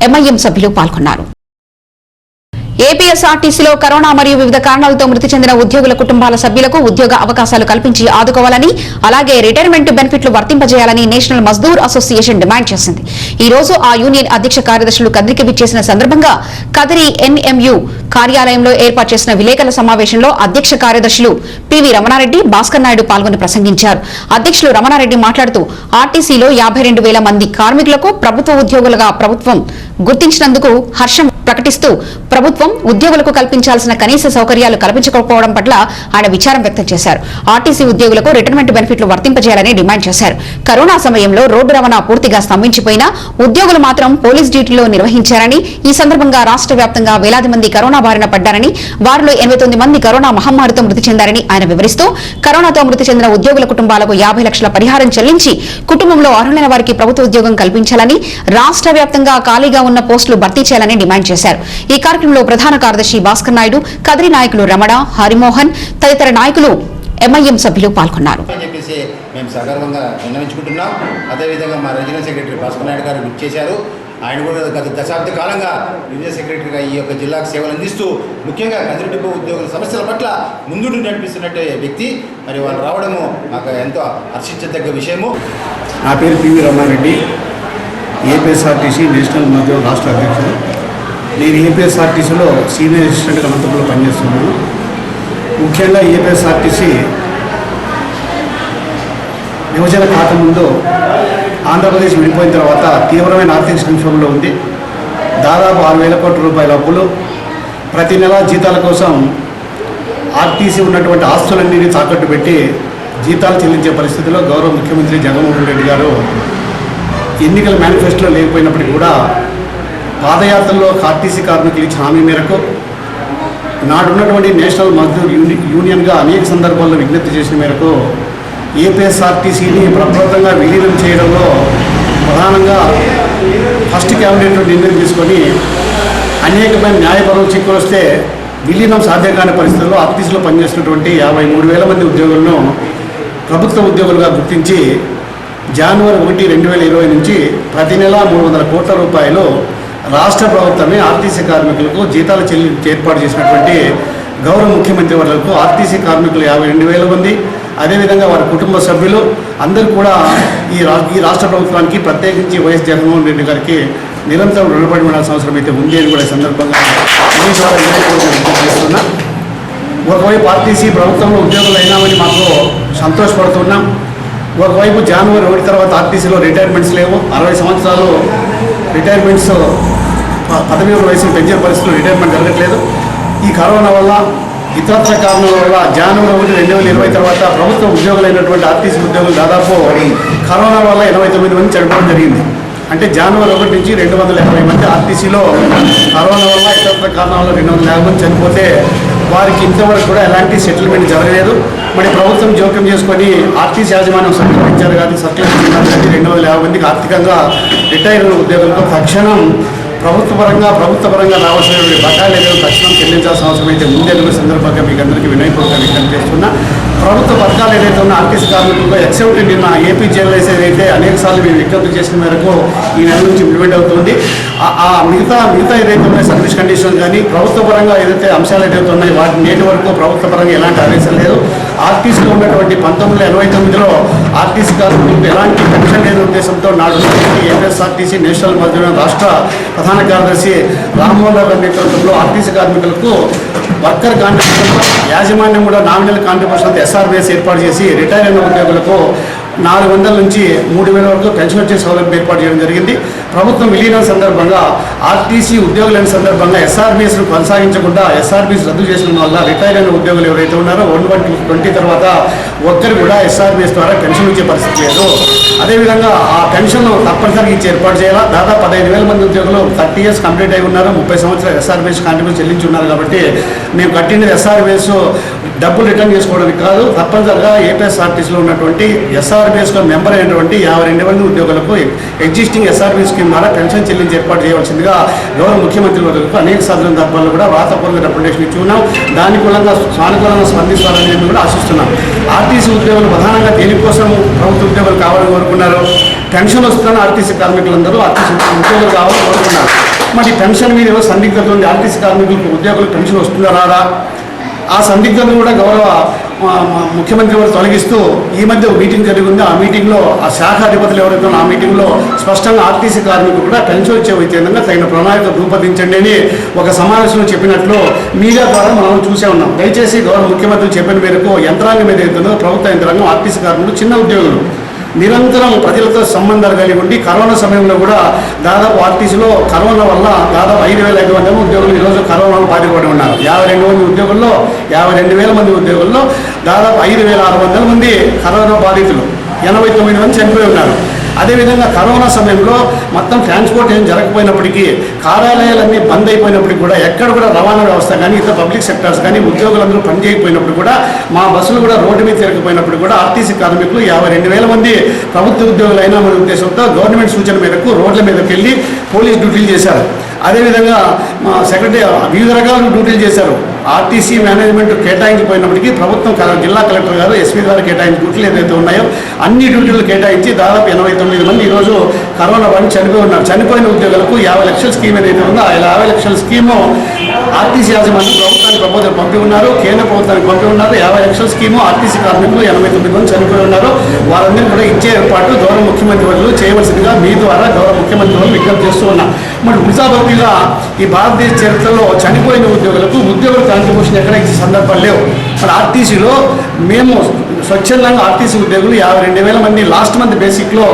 ఎంఐఎం సభ్యులు పాల్గొన్నారు. ఏపీఎస్ఆర్టీసీలో కరోనా మరియు వివిధ కారణాలతో మృతి చెందిన ఉద్యోగుల కుటుంబాల సభ్యులకు ఉద్యోగ అవకాశాలు కల్పించి ఆదుకోవాలని, అలాగే రిటైర్మెంట్ బెనిఫిట్లు వర్తింపజేయాలని నేషనల్ మజ్దూర్ అసోసియేషన్ డిమాండ్ చేసింది. ఈ రోజు ఆ యూనియన్ అధ్యక్ష కార్యదర్శులు కదిరికి విచ్చేసిన సందర్భంగా కదిరి ఎన్ఎంయు కార్యాలయంలో ఏర్పాటు చేసిన విలేకరుల సమావేశంలో అధ్యక్ష కార్యదర్శులు పివి రమణారెడ్డి, భాస్కర్ నాయుడు పాల్గొని ప్రసంగించారు. అధ్యక్షులు రమణారెడ్డి మాట్లాడుతూ ఆర్టీసీలో 52,000 మంది కార్మికులకు ప్రభుత్వ ఉద్యోగులుగా ప్రభుత్వం గుర్తించినందుకు హర్షం ప్రకటిస్తూ ప్రభుత్వం ఉద్యోగులకు కల్పించాల్సిన కనీస సౌకర్యాలు కల్పించకపోవడం పట్ల ఆయన విచారం వ్యక్తం చేశారు. ఆర్టీసీ ఉద్యోగులకు రిటైర్మెంట్ బెనిఫిట్లు వర్తింపజేయాలని డిమాండ్ చేశారు. కరోనా సమయంలో రోడ్డు రవాణా పూర్తిగా స్తంభించిపోయినా ఉద్యోగులు మాత్రం పోలీస్ డ్యూటీలో నిర్వహించారని, ఈ సందర్భంగా రాష్ట్ర వ్యాప్తంగా వేలాది మంది కరోనా బారిన పడ్డారని, వారిలో 89 మంది కరోనా మహమ్మారితో మృతి చెందారని ఆయన వివరిస్తూ కరోనాతో మృతి చెందిన ఉద్యోగుల కుటుంబాలకు 50 లక్షల పరిహారం చెల్లించి కుటుంబంలో అర్హులైన వారికి ప్రభుత్వ ఉద్యోగం కల్పించాలని, రాష్ట్ర వ్యాప్తంగా ఖాళీగా ఉన్న పోస్టులు భర్తీ చేయాలని డిమాండ్ చేశారు. ఈ కార్యక్రమంలో ప్రధాన కార్యదర్శి భాస్కర్ నాయుడు, కదిరి నాయకులు రమణ, హరిమోహన్ తదితర నాయకులు, ఎంఐఎం సభ్యులు పాల్గొన్నారు. మేము సగర్వంగా విన్నవించుకుంటున్నాం. అదేవిధంగా మా రీజనల్ సెక్రటరీ భాస్కర్ నాయుడు గారు గుర్తు చేశారు. ఆయన కూడా గత దశాబ్ద కాలంగా రీజనల్ సెక్రటరీగా ఈ యొక్క జిల్లాకు సేవలు అందిస్తూ ముఖ్యంగా కదిరి డిపో ఉద్యోగుల సమస్యల పట్ల ముందుండి నడిపిస్తున్నట్టే వ్యక్తి. మరి వాళ్ళు రావడము మాకు ఎంతో హర్షించదగ్గ విషయము. నా పేరు PV Ramana Reddy, APSRTC national Mazdoor రాష్ట్ర అధ్యక్షుడు. నేను ఏపీఎస్ఆర్టీసీలో సీనియర్ అసిస్టెంట్ అనంతపురంలో పనిచేస్తున్నాను. ముఖ్యంగా ఏపీఎస్ఆర్టీసీ విభజన కాకముందు ఆంధ్రప్రదేశ్ విడిపోయిన తర్వాత తీవ్రమైన ఆర్థిక సంక్షోభంలో ఉంది. దాదాపు 6,000 కోట్ల రూపాయల అప్పులు, ప్రతి నెల జీతాల కోసం ఆర్టీసీ ఉన్నటువంటి ఆస్తులన్నింటినీ తాకట్టు పెట్టి జీతాలు చెల్లించే పరిస్థితిలో గౌరవ ముఖ్యమంత్రి జగన్మోహన్ రెడ్డి గారు ఎన్నికల మేనిఫెస్టోలో లేకపోయినప్పటికీ కూడా పాదయాత్రలో ఆర్టీసీ కార్మికులు ఇచ్చిన హామీ మేరకు నాడున్నటువంటి నేషనల్ మజ్దూర్ యూనియన్గా అనేక సందర్భాల్లో విజ్ఞప్తి చేసిన మేరకు ఏపీఎస్ఆర్టీసీని ప్రప్రదంగా విలీనం చేయడంలో ప్రధానంగా ఫస్ట్ క్యాబినెట్లో నిర్ణయం తీసుకొని అనేకమైన న్యాయపరం చిక్కులు వస్తే విలీనం సాధ్యం కాని పరిస్థితుల్లో ఆర్టీసీలో పనిచేస్తున్నటువంటి 53,000 మంది ఉద్యోగులను ప్రభుత్వ ఉద్యోగులుగా గుర్తించి జనవరి 1, 2020 నుంచి ప్రతి నెల 300 కోట్ల రూపాయలు రాష్ట్ర ప్రభుత్వమే ఆర్టీసీ కార్మికులకు జీతాలు ఏర్పాటు చేసినటువంటి గౌరవ ముఖ్యమంత్రి వర్లకు ఆర్టీసీ కార్మికులు 52,000 మంది, అదేవిధంగా వారి కుటుంబ సభ్యులు అందరూ కూడా ఈ రాష్ట్ర ప్రభుత్వానికి ప్రత్యేకించి వైఎస్ జగన్మోహన్ రెడ్డి గారికి నిరంతరం రుణపడి ఉండాల్సిన అవసరం అయితే ఉంది అని కూడా సందర్భంగా చేస్తున్నా. ఒకవైపు ఆర్టీసీ ప్రభుత్వంలో ఉద్యోగులు అయినామని మాకు సంతోషపడుతున్నాం. ఒకవైపు జనవరి 1 తర్వాత ఆర్టీసీలో రిటైర్మెంట్స్ లేవు. 60 సంవత్సరాలు రిటైర్మెంట్స్ పదవి వయసును పెంచే పరిస్థితులు రిటైర్మెంట్ జరగట్లేదు. ఈ కరోనా వల్ల ఇతరత్ర కారణాల వల్ల జనవరి 1, 2020 తర్వాత ప్రభుత్వ ఉద్యోగులైనటువంటి ఆర్టీసీ ఉద్యోగులు దాదాపు కరోనా వల్ల 89 మంది చనిపోవడం జరిగింది. అంటే జనవరి 1 నుంచి 250 మంది ఆర్టీసీలో కరోనా వల్ల ఇతరత్ర కారణాల వల్ల 250 మంది చనిపోతే వారికి ఇంతవరకు కూడా ఎలాంటి సెటిల్మెంట్ జరగలేదు. మరి ప్రభుత్వం జోక్యం చేసుకొని ఆర్టీసీ యాజమాన్యం సర్కిల్ కానీ సర్కిల్ 250 మందికి ఆర్థికంగా రిటైర్ ఉద్యోగులతో తక్షణం ప్రభుత్వ పరంగా రావాల్సినటువంటి బకాయిలు తక్షణం చెల్లించాల్సిన అవసరం అయితే ముందెలుగు సందర్భంగా మీకు అందరికీ వినయపూర్వకంగా విజ్ఞప్తి చేస్తున్నా. ప్రభుత్వ పథకాలు ఏదైతే ఉన్న ఆర్టీసీ కార్మికులకు ఎక్సెప్ట్ నిన్న ఏపీ జేఎల్ఐస్ ఏదైతే అనేక సార్లు మేము విజ్ఞప్తి చేసిన మేరకు ఈ నెల నుంచి ఇంప్లిమెంట్ అవుతుంది. ఆ మిగతా ఏదైతే ఉన్నాయి సర్వీస్ కండిషన్ కానీ ప్రభుత్వ పరంగా ఏదైతే అంశాలు ఏదైతే ఉన్నాయో వాటి నేటి వరకు ప్రభుత్వ పరంగా ఎలాంటి ఆదేశం లేదు. ఆర్టీసీలో ఉన్నటువంటి 1989లో ఆర్టీసీ కార్మికులకు ఎలాంటి పెన్షన్ లేని ఉద్దేశంతో నాడు ఏపీఎస్ఆర్టీసీ నేషనల్ మజ్దూర్ రాష్ట్ర ప్రధాన కార్యదర్శి రామ్మోహన్ రావు గారి నేతృత్వంలో ఆర్టీసీ కార్మికులకు వర్కర్ కాంట్రిబ్యూషన్తో యాజమాన్యం కూడా నామినల్ కాంట్రిబ్యూషన్తో ఎస్ఆర్బీఎస్ ఏర్పాటు చేసి రిటైర్ అయిన ఉద్యోగులకు 400 నుంచి 3000 వరకు పెన్షన్ వచ్చే సౌలభ్యం ఏర్పాటు చేయడం జరిగింది. ప్రభుత్వం విలీనం సందర్భంగా ఆర్టీసీ ఉద్యోగులైన సందర్భంగా ఎస్ఆర్బీఎస్ను కొనసాగించకుండా ఎస్ఆర్బీఎస్ రద్దు చేసిన వల్ల రిటైర్ అయిన ఉద్యోగులు ఎవరైతే ఉన్నారో 120 తర్వాత ఒక్కరు కూడా ఎస్ఆర్బీఎస్ ద్వారా పెన్షన్ ఇచ్చే పరిస్థితి లేదు. అదేవిధంగా ఆ పెన్షన్ తప్పనిసరిగా ఇచ్చి ఏర్పాటు చేయాలా. దాదాపు 15,000 మంది ఉద్యోగులు 30 years కంప్లీట్ అయి ఉన్నారు. 30 సంవత్సరాలు ఎస్ఆర్బీఎస్ కాంట్రిబ్యూషన్ చెల్లించి ఉన్నారు. కాబట్టి మేము కట్టినది ఎస్ఆర్బీఎస్ డబ్బులు రిటర్న్ చేసుకోవడానికి కాదు, తప్పనిసరిగా ఏపీఎస్ఆర్టీసీలో ఉన్నటువంటి ఎస్ఆర్బీఎస్లో మెంబర్ అయినటువంటి 52 మంది ఉద్యోగులకు ఎగ్జిస్టింగ్ ఎస్ఆర్బీ స్కీమ్ ద్వారా పెన్షన్ చెల్లించి ఏర్పాటు చేయవలసిందిగా గౌరవ ముఖ్యమంత్రి వర్గులకు అనేక సందర్భాల్లో కూడా వ్రాతపూర్వక రిప్రజెంటేషన్ ఇచ్చి ఉన్నాం. దాని మూలంగా సానుకూలంగా స్పందిస్తారని మేము కూడా ఆశిస్తున్నాం. ఆర్టీసీ ఉద్యోగులు ప్రధానంగా దేనికోసం ప్రభుత్వ ఉద్యోగులు కావాలని కోరుకున్నారు. పెన్షన్ వస్తుందని ఆర్టీసీ కార్మికులందరూ ఆర్టీసీ ఉద్యోగులు కావాలని కోరుకున్నారు. మరి పెన్షన్ మీద సందిగ్ధత ఉంది. ఆర్టీసీ కార్మికులకు ఉద్యోగులకు పెన్షన్ వస్తుందా రాదా? ఆ సందిగ్ధతను కూడా గౌరవ ముఖ్యమంత్రి వారు తొలగిస్తూ ఈ మధ్య మీటింగ్ జరిగింది. ఆ మీటింగ్లో ఆ శాఖ అధిపతులు ఎవరైతే ఆ మీటింగ్లో స్పష్టంగా ఆర్టీసీ కార్మికులు కూడా పెన్షన్ వచ్చే విధంగా తగిన ప్రణాళిక రూపొందించండి అని ఒక సమావేశంలో చెప్పినట్లు మీడియా ద్వారా మనం చూసే ఉన్నాం. దయచేసి గౌరవ ముఖ్యమంత్రి చెప్పిన మేరకు యంత్రాంగం మీద ఏదైతుందో ప్రభుత్వ యంత్రాంగం ఆర్టీసీ కార్మికులు చిన్న ఉద్యోగులు నిరంతరం ప్రజలతో సంబంధాలు కలిగి ఉండి కరోనా సమయంలో కూడా దాదాపు ఆర్టీసీలో కరోనా వల్ల దాదాపు 5,500 ఉద్యోగులు ఈరోజు కరోనాలో బాధిపడి ఉన్నారు. 52 మంది ఉద్యోగుల్లో 52,000 మంది ఉద్యోగుల్లో దాదాపు 5,600 మంది కరోనా బాధితులు, 89 మంది చనిపోయి ఉన్నారు. అదేవిధంగా కరోనా సమయంలో మొత్తం ట్రాన్స్పోర్ట్ ఏం జరగకపోయినప్పటికీ కార్యాలయాలన్నీ బంద్ అయిపోయినప్పటికీ కూడా ఎక్కడ కూడా రవాణా వ్యవస్థ కానీ ఇతర పబ్లిక్ సెక్టర్స్ కానీ ఉద్యోగులందరూ పనిచేయకపోయినప్పుడు కూడా మా బస్సులు కూడా రోడ్డు మీద తిరగకపోయినప్పుడు కూడా ఆర్టీసీ కార్మికులు 52,000 మంది ప్రభుత్వ ఉద్యోగులు అయినా మన ఉద్దేశంతో గవర్నమెంట్ సూచన మేరకు రోడ్ల మీదకి వెళ్ళి పోలీస్ డ్యూటీలు చేశారు. అదేవిధంగా మా సెక్రటరీ వివిధ రకాల డ్యూటీలు చేశారు. ఆర్టీసీ మేనేజ్మెంట్ కేటాయించిపోయినప్పటికీ ప్రభుత్వం జిల్లా కలెక్టర్ గారు ఎస్పీ గారు కేటాయించిన డ్యూటీలు ఏదైతే ఉన్నాయో అన్ని డ్యూటీలు కేటాయించి దాదాపు 89 మంది ఈరోజు కరోనా వాడిని చనిపోయి ఉన్నారు. చనిపోయిన ఉద్యోగులకు 50 లక్షల స్కీమ్ ఏదైతే ఉందో ఆ 50 లక్షల స్కీము ఆర్టీసీ యాజమాన్యం ప్రభుత్వానికి ప్రపోజల్ పంపి ఉన్నారు, కేంద్ర ప్రభుత్వానికి పంపి ఉన్నారు. 50 లక్షల స్కీము ఆర్టీసీ కార్మికులు 89 మంది చనిపోయి ఉన్నారు. వారందరినీ కూడా ఇచ్చే ఏర్పాటు గౌరవ ముఖ్యమంత్రి వర్యులు చేయవలసిందిగా మీ ద్వారా గౌరవ ముఖ్యమంత్రి వర్యులు విజ్ఞప్తి చేస్తూ ఉన్నాం. మరి వృధాభక్తిగా ఈ భారతదేశ చరిత్రలో చనిపోయిన ఉద్యోగులకు ఉద్యోగుల కాంట్రిబ్యూషన్ ఎక్కడ ఇచ్చే సందర్భాలు లేవు. మరి ఆర్టీసీలో మేము స్వచ్ఛందంగా ఆర్టీసీ ఉద్యోగులు 52,000 మంది లాస్ట్ మంత్ బేసిక్లో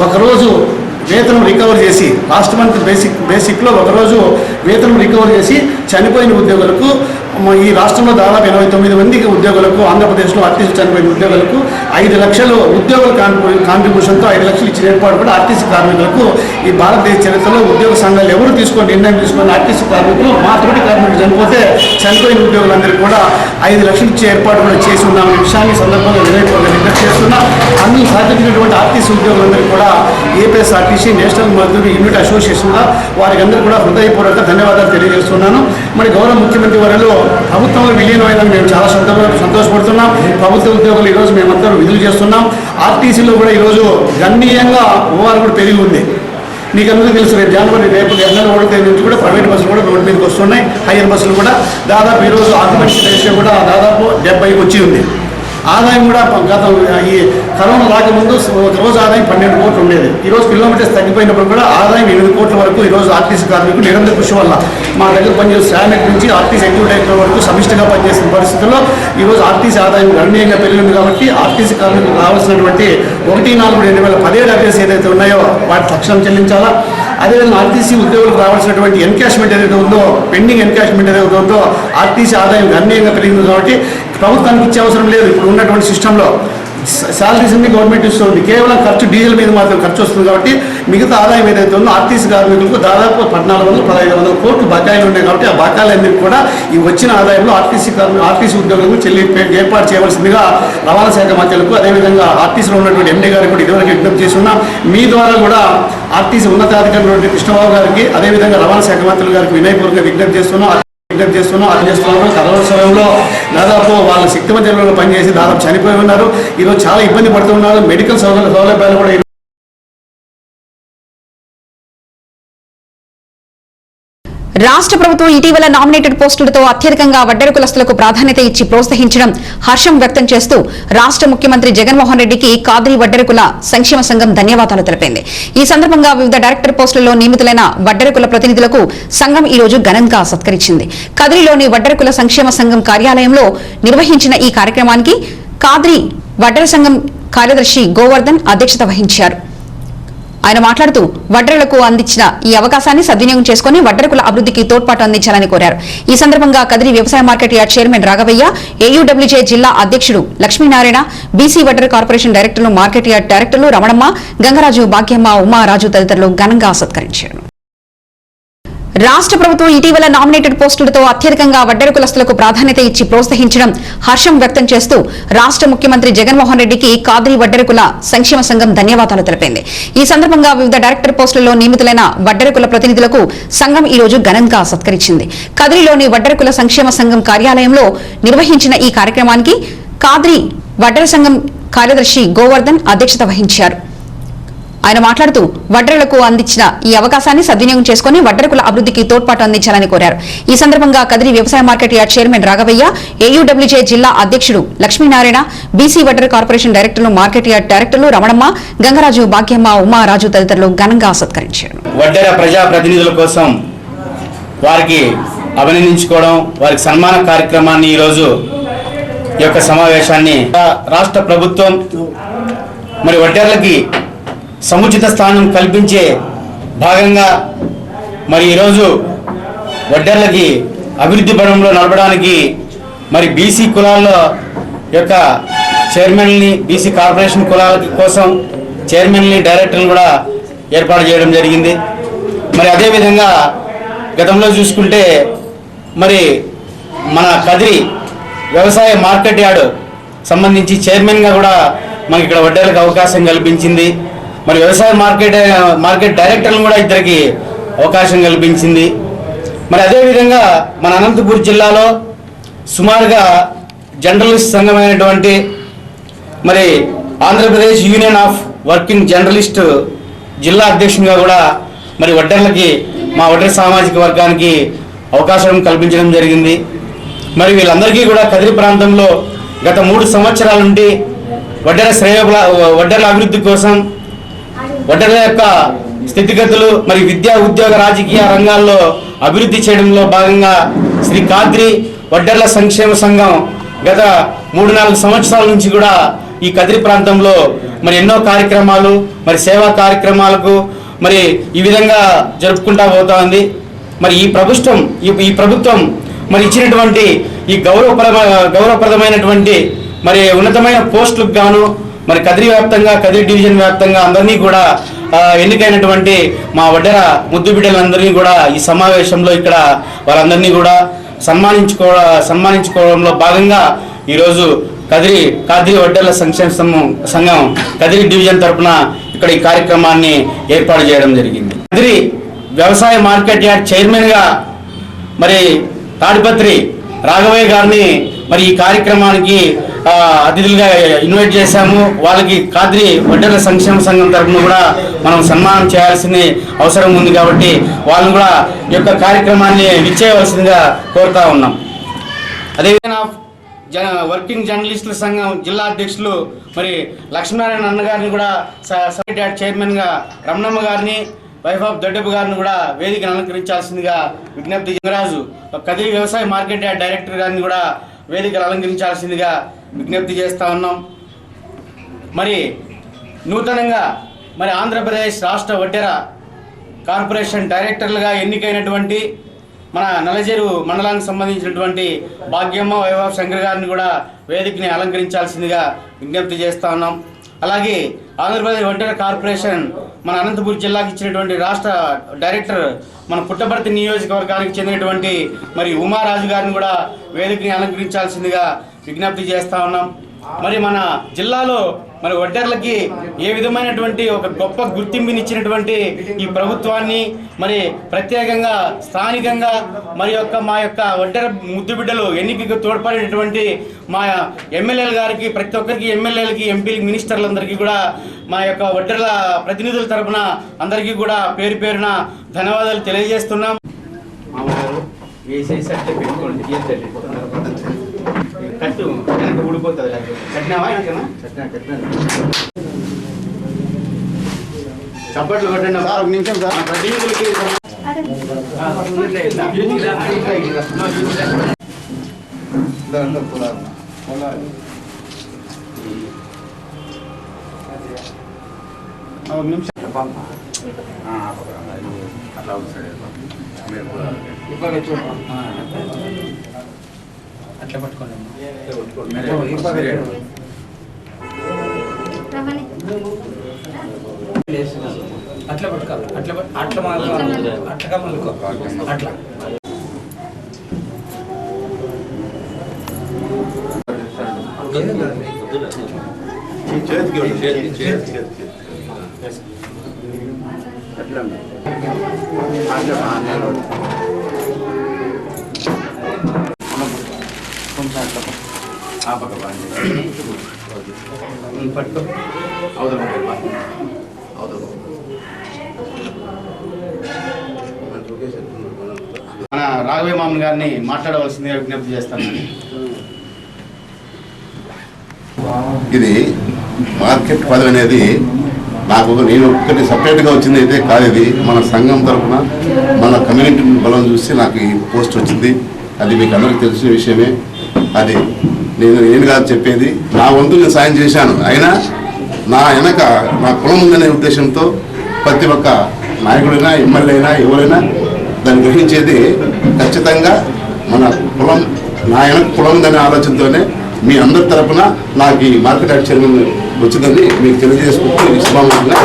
ఒకరోజు వేతనం రికవర్ చేసి లాస్ట్ మంత్ బేసిక్లో ఒకరోజు వేతనం రికవర్ చేసి చనిపోయిన ఉద్యోగులకు ఈ రాష్ట్రంలో దాదాపు 89 మందికి ఉద్యోగులకు ఆంధ్రప్రదేశ్లో ఆర్టీసీ చనిపోయిన ఉద్యోగులకు 5 లక్షలు ఉద్యోగుల కాంట్రిబ్యూషన్తో 5 లక్షలు ఇచ్చిన ఏర్పాటు కూడా ఆర్టీసీ కార్మికులకు ఈ భారతదేశ చరిత్రలో ఉద్యోగ సంఘాలు ఎవరు నిర్ణయం తీసుకొని ఆర్టీసీ కార్మికులు మా తోటి కార్మికులు చనిపోతే చనిపోయిన ఉద్యోగులందరికీ కూడా 5 లక్షలు ఇచ్చే ఏర్పాటు కూడా చేసి ఉన్నామనే విషయాన్ని సందర్భంగా విజ్ఞప్తి చేస్తున్నా. అందుకు సహకరించినటువంటి ఆర్టీసీ ఉద్యోగులందరికీ కూడా ఏపీఎస్ఆర్టీసీ నేషనల్ మజ్దూర్ యూనిట్ అసోసియేషన్గా వారికి అందరికీ కూడా హృదయపూర్వక ధన్యవాదాలు తెలియజేస్తున్నాను. మరి గౌరవ ముఖ్యమంత్రి వర్యులు ప్రభుత్వంలో విలీనమైనా మేము చాలా సంతోషపడుతున్నాం. ప్రభుత్వ ఉద్యోగులు ఈరోజు మేమందరూ విధులు చేస్తున్నాం. ఆర్టీసీలో కూడా ఈరోజు గణనీయంగా ఓఆర్ కూడా పెరిగి ఉంది. మీకు అందరికీ తెలుసు రేపు జనవరి 1 నుంచి కూడా ప్రైవేట్ బస్సులు కూడా రోడ్డు మీదకి వస్తున్నాయి. హైయర్ బస్సులు కూడా దాదాపు ఈరోజు ఆక్యుపెన్సీ రేషియో కూడా దాదాపు 70కి వచ్చి ఉంది. ఆదాయం కూడా గత ఈ కరోనా రాకముందు ఒక రోజు ఆదాయం 12 కోట్లు ఉండేది. ఈరోజు కిలోమీటర్స్ తగ్గిపోయినప్పుడు కూడా ఆదాయం 8 కోట్ల వరకు ఈరోజు ఆర్టీసీ కార్మికులు నిరంతర కృషి వల్ల మా దగ్గర పనిచేసే శ్రామిక్ నుంచి ఆర్టీసీ ఎగ్జిక్యూటివ్ డైరెక్టర్ వరకు సమిష్టిగా పనిచేసిన పరిస్థితుల్లో ఈరోజు ఆర్టీసీ ఆదాయం గణనీయంగా పెరిగింది. కాబట్టి ఆర్టీసీ కార్మికులకు రావాల్సినటువంటి 1-4-2017 అడ్రస్ ఏదైతే ఉన్నాయో వాటి తక్షణం చెల్లించాలా. అదేవిధంగా ఆర్టీసీ ఉద్యోగులకు రావాల్సినటువంటి ఎన్కాష్మెంట్ ఏదైతే ఉందో, పెండింగ్ ఎన్కాష్మెంట్ ఏదైతే ఉందో, ఆర్టీసీ ఆదాయం గణనీయంగా పెరిగింది కాబట్టి ప్రభుత్వానికి ఇచ్చే అవసరం లేదు. ఇప్పుడు ఉన్నటువంటి సిస్టంలో శాలరీస్ అన్ని గవర్నమెంట్ ఇస్తుంది, కేవలం ఖర్చు డీజిల్ మీద మాత్రం ఖర్చు వస్తుంది కాబట్టి మిగతా ఆదాయం ఏదైతే ఉందో ఆర్టీసీ కార్మికులకు దాదాపు 1400-1500 కోట్లు బకాయిలు ఉన్నాయి కాబట్టి ఆ బకాయిలన్నింటినీ కూడా ఈ వచ్చిన ఆదాయంలో ఆర్టీసీ ఉద్యోగులకు ఏర్పాటు చేయవలసిందిగా రవాణా శాఖ మంత్రులకు, అదేవిధంగా ఆర్టీసీలో ఉన్నటువంటి ఎండీ గారికి కూడా ఇదివరకు విజ్ఞప్తి చేస్తున్నాం. మీ ద్వారా కూడా ఆర్టీసీ ఉన్నతాధికారి కృష్ణబాబు గారికి, అదేవిధంగా రవాణా శాఖ మంత్రులు గారికి వినయపూర్వకంగా విజ్ఞప్తి చేస్తున్నాం. కరోనా సమయంలో దాదాపు వాళ్ళ శక్తివంతంలో పనిచేసి దాదాపు చనిపోయి ఉన్నారు. ఈరోజు చాలా ఇబ్బంది పడుతున్నారు. మెడికల్ సౌలభ్యాలు కూడా రాష్ట్ర ప్రభుత్వం ఇటీవల నామినేటెడ్ పోస్టులతో అత్యధికంగా వడ్డెర కులస్తులకు ప్రాధాన్యత ఇచ్చి ప్రోత్సహించడం హర్షం వ్యక్తం చేస్తూ రాష్ట్ర ముఖ్యమంత్రి జగన్మోహన్ రెడ్డికి కాద్రి వడ్డెర కుల సంక్షేమ సంఘం ధన్యవాదాలు తెలిపింది. ఈ సందర్భంగా వివిధ డైరెక్టర్ పోస్టులలో నియమితులైన వడ్డెర కుల ప్రతినిధులకు సంఘం ఈ రోజు ఘనంగా సత్కరించింది. కదిరిలోని వడ్డెర కుల సంక్షేమ సంఘం కార్యాలయంలో నిర్వహించిన ఈ కార్యక్రమానికి కాద్రి వడ్డెర సంఘం కార్యదర్శి గోవర్ధన్ అధ్యక్షత వహించారు. ఆయన మాట్లాడుతూ వడ్డెరలకు అందించిన ఈ అవకాశాన్ని సద్వినియోగం చేసుకుని వడ్డెర కుల అభివృద్ధికి తోడ్పాటు అందించాలని కోరారు. ఈ సందర్భంగా కదిరి వ్యవసాయ మార్కెట్ యార్డ్ చైర్మన్ రాఘవయ్య, ఏయూడబ్ల్యూజే జిల్లా అధ్యక్షుడు లక్ష్మీనారాయణ, బీసీ వడ్డెర కార్పొరేషన్ డైరెక్టర్లు, మార్కెట్ యార్డ్ డైరెక్టర్లు రమణమ్మ, గంగరాజు, భాగ్యమ్మ, ఉమారాజు తదితరులు ఘనంగా సత్కరించారు. రాష్ట్ర ప్రభుత్వం ఇటీవల నామినేటెడ్ పోస్టులతో అత్యధికంగా వడ్డెర కులస్తులకు ప్రాధాన్యత ఇచ్చి ప్రోత్సహించడం హర్షం వ్యక్తం చేస్తూ రాష్ట్ర ముఖ్యమంత్రి జగన్మోహన్ రెడ్డికి కాద్రి వడ్డెర కుల సంక్షేమ సంఘం ధన్యవాదాలు తెలిపింది. ఈ సందర్భంగా వివిధ డైరెక్టర్ పోస్టులలో నియమితులైన వడ్డెర కుల ప్రతినిధులకు సంఘం ఈ రోజు ఘనంగా సత్కరించింది. కదిరిలోని వడ్డెర కుల సంక్షేమ సంఘం కార్యాలయంలో నిర్వహించిన ఈ కార్యక్రమానికి కాద్రి వడ్డెర సంఘం కార్యదర్శి గోవర్ధన్ అధ్యక్షత వహించారు. ఆయన మాట్లాడుతూ వడ్డెరలకు అందించిన ఈ అవకాశాన్ని సద్వినియోగం చేసుకుని వడ్డెర కుల అభివృద్ధికి తోడ్పాటు అందించాలని కోరారు. ఈ సందర్భంగా కదిరి వ్యవసాయ మార్కెట్ యార్డ్ చైర్మన్ రాఘవయ్య, ఏయూడబ్ల్యూజే జిల్లా అధ్యక్షుడు లక్ష్మీనారాయణ, బీసీ వడ్డెర కార్పొరేషన్ డైరెక్టర్లు, మార్కెట్ యార్డ్ డైరెక్టర్లు రమణమ్మ, గంగరాజు, భాగ్యమ్మ, ఉమారాజు తదితరులు ఘనంగా సత్కరించారు. వడ్డెర ప్రజా ప్రతినిధుల కోసం వారికి అభినందించుకోవడం, వారికి సన్మాన కార్యక్రమాన్ని ఈరోజు ఈ యొక్క సమావేశాన్ని రాష్ట్ర ప్రభుత్వం మరి వడ్డెరలకి సముచిత స్థానం కల్పించే భాగంగా మరి ఈరోజు వడ్డెర్లకి అభివృద్ధి పరంలో నడపడానికి మరి బీసీ కులాల్లో యొక్క చైర్మన్ని, బీసీ కార్పొరేషన్ కులాల కోసం చైర్మన్ని, డైరెక్టర్లు కూడా ఏర్పాటు చేయడం జరిగింది. మరి అదేవిధంగా గతంలో చూసుకుంటే మరి మన కదిరి వ్యవసాయ మార్కెట్ యార్డ్ సంబంధించి చైర్మన్గా కూడా మనకి ఇక్కడ వడ్డెర్లకు అవకాశం కల్పించింది. మరి వ్యవసాయ మార్కెట్ డైరెక్టర్లను కూడా ఇద్దరికి అవకాశం కల్పించింది. మరి అదేవిధంగా మన అనంతపూర్ జిల్లాలో సుమారుగా జర్నలిస్ట్ సంఘమైనటువంటి మరి Andhra Pradesh union of working journalist జిల్లా అధ్యక్షునిగా కూడా మరి వడ్డెర్లకి, మా వడ్డెర సామాజిక వర్గానికి అవకాశం కల్పించడం జరిగింది. మరి వీళ్ళందరికీ కూడా కదిరి ప్రాంతంలో గత 3 సంవత్సరాల నుండి వడ్డెర్ల అభివృద్ధి కోసం, వడ్డెర్ల యొక్క స్థితిగతులు, మరి విద్యా, ఉద్యోగ, రాజకీయ రంగాల్లో అభివృద్ధి చేయడంలో భాగంగా శ్రీ కాద్రి వడ్డెర్ల సంక్షేమ సంఘం గత 3-4 సంవత్సరాల నుంచి కూడా ఈ కదిరి ప్రాంతంలో మరి ఎన్నో కార్యక్రమాలు, మరి సేవా కార్యక్రమాలకు మరి ఈ విధంగా జరుపుకుంటా పోతా ఉంది. మరి ఈ ప్రభుత్వం మరి ఇచ్చినటువంటి ఈ గౌరవప్రదమైనటువంటి మరి ఉన్నతమైన పోస్టులకు గాను మరి కదిరి వ్యాప్తంగా, కదిరి డివిజన్ వ్యాప్తంగా అందరినీ కూడా ఎన్నికైనటువంటి మా వడ్డెర ముద్దు బిడ్డలందరినీ కూడా ఈ సమావేశంలో ఇక్కడ వాళ్ళందరినీ కూడా సన్మానించుకోవడంలో భాగంగా ఈరోజు కాద్రి వడ్డెర్ల సంక్షేమ సంఘం కదిరి డివిజన్ తరఫున ఇక్కడ ఈ కార్యక్రమాన్ని ఏర్పాటు చేయడం జరిగింది. కదిరి వ్యవసాయ మార్కెట్ యార్డ్ చైర్మన్గా మరి తాడిపత్రి రాఘవయ్య గారిని మరి ఈ కార్యక్రమానికి అతిథులుగా ఇన్వైట్ చేశాము. వాళ్ళకి కాద్రి వడ్డెర్ల సంక్షేమ సంఘం తరఫున కూడా మనం సన్మానం చేయాల్సిన అవసరం ఉంది కాబట్టి వాళ్ళని కూడా ఈ యొక్క కార్యక్రమాన్ని విచ్చేయవలసిందిగా కోరుతా ఉన్నాం. అదేవిధంగా వర్కింగ్ జర్నలిస్టుల సంఘం జిల్లా అధ్యక్షులు మరి లక్ష్మీనారాయణ అన్న గారిని కూడా చైర్మన్గా రమణమ్మ గారిని, వైఫ్ ఆఫ్ దొడ్డపు గారిని కూడా వేదికను అలంకరించాల్సిందిగా విజ్ఞప్తి. గంగరాజు కదిరి వ్యవసాయ మార్కెట్ యార్డ్ డైరెక్టర్ గారిని కూడా వేదికలు అలంకరించాల్సిందిగా విజ్ఞప్తి చేస్తూ ఉన్నాం. మరి నూతనంగా మరి ఆంధ్రప్రదేశ్ రాష్ట్ర వడ్డెర కార్పొరేషన్ డైరెక్టర్లుగా ఎన్నికైనటువంటి మన నలజేరు మండలానికి సంబంధించినటువంటి భాగ్యమ్మ వైభవ్ శంకర్ గారిని కూడా వేదికని అలంకరించాల్సిందిగా విజ్ఞప్తి చేస్తా ఉన్నాం. అలాగే ఆంధ్రప్రదేశ్ ఒంటెర కార్పొరేషన్ మన అనంతపురం జిల్లాకి ఇచ్చినటువంటి రాష్ట్ర డైరెక్టర్ మన పుట్టపర్తి నియోజకవర్గానికి చెందినటువంటి మరి ఉమారాజు గారిని కూడా వేదికని అలంకరించాల్సిందిగా విజ్ఞప్తి చేస్తా ఉన్నాం. మరి మన జిల్లాలో మరి ఒడ్డర్లకి ఏ విధమైనటువంటి ఒక గొప్ప గుర్తింపునిచ్చినటువంటి ఈ ప్రభుత్వాన్ని మరి ప్రత్యేకంగా స్థానికంగా మా యొక్క ఒడ్డర ముద్దు బిడ్డలు ఎన్నికకు తోడ్పడినటువంటి మా ఎమ్మెల్యేల గారికి, ప్రతి ఒక్కరికి ఎమ్మెల్యేలకి, ఎంపీలకి, మినిస్టర్లందరికీ కూడా మా యొక్క ఒడ్డర్ల ప్రతినిధుల తరపున అందరికీ కూడా పేరు పేరున ధన్యవాదాలు తెలియజేస్తున్నాం. కట్టు వెనక ఊడిపోతుంది. కట్టినావా? చప్పట్లు కొట్టండి ఒక నిమిషం సార్. ప్రతినిధులకి ఒక నిమిషం అట్లా అట్లా పట్టుకోండి. అట్లా పట్టుకోవాలి. అట్లా అట్లా అట్లా మలుకో అట్లా పట్టు మన రాఘవయ్య మామన్ గారిని మాట్లాడవలసిందిగా విజ్ఞప్తి చేస్తాను. ఇది మార్కెట్ పదవి అనేది నాకు నేను ఒక్కటి సపరేట్గా వచ్చింది అయితే కాదు. ఇది మన సంఘం తరఫున మన కమ్యూనిటీ బలం చూసి నాకు ఈ పోస్ట్ వచ్చింది. అది మీకు అందరికీ తెలిసిన విషయమే. అది నేను కాదు చెప్పేది, నా వంతు నేను సాయం చేశాను. అయినా నా వెనక నా కులం ఉందనే ఉద్దేశంతో ప్రతి ఒక్క నాయకుడైనా, ఎమ్మెల్యే అయినా, ఎవరైనా దాన్ని గ్రహించేది ఖచ్చితంగా మన కులం, నా వెనక కులం ఉందనే ఆలోచనతోనే మీ అందరి తరఫున నాకు ఈ మార్కెట్ యార్డ్ చైర్మన్ వచ్చిందని మీకు తెలియజేసుకుంటూ ఇష్టంగా.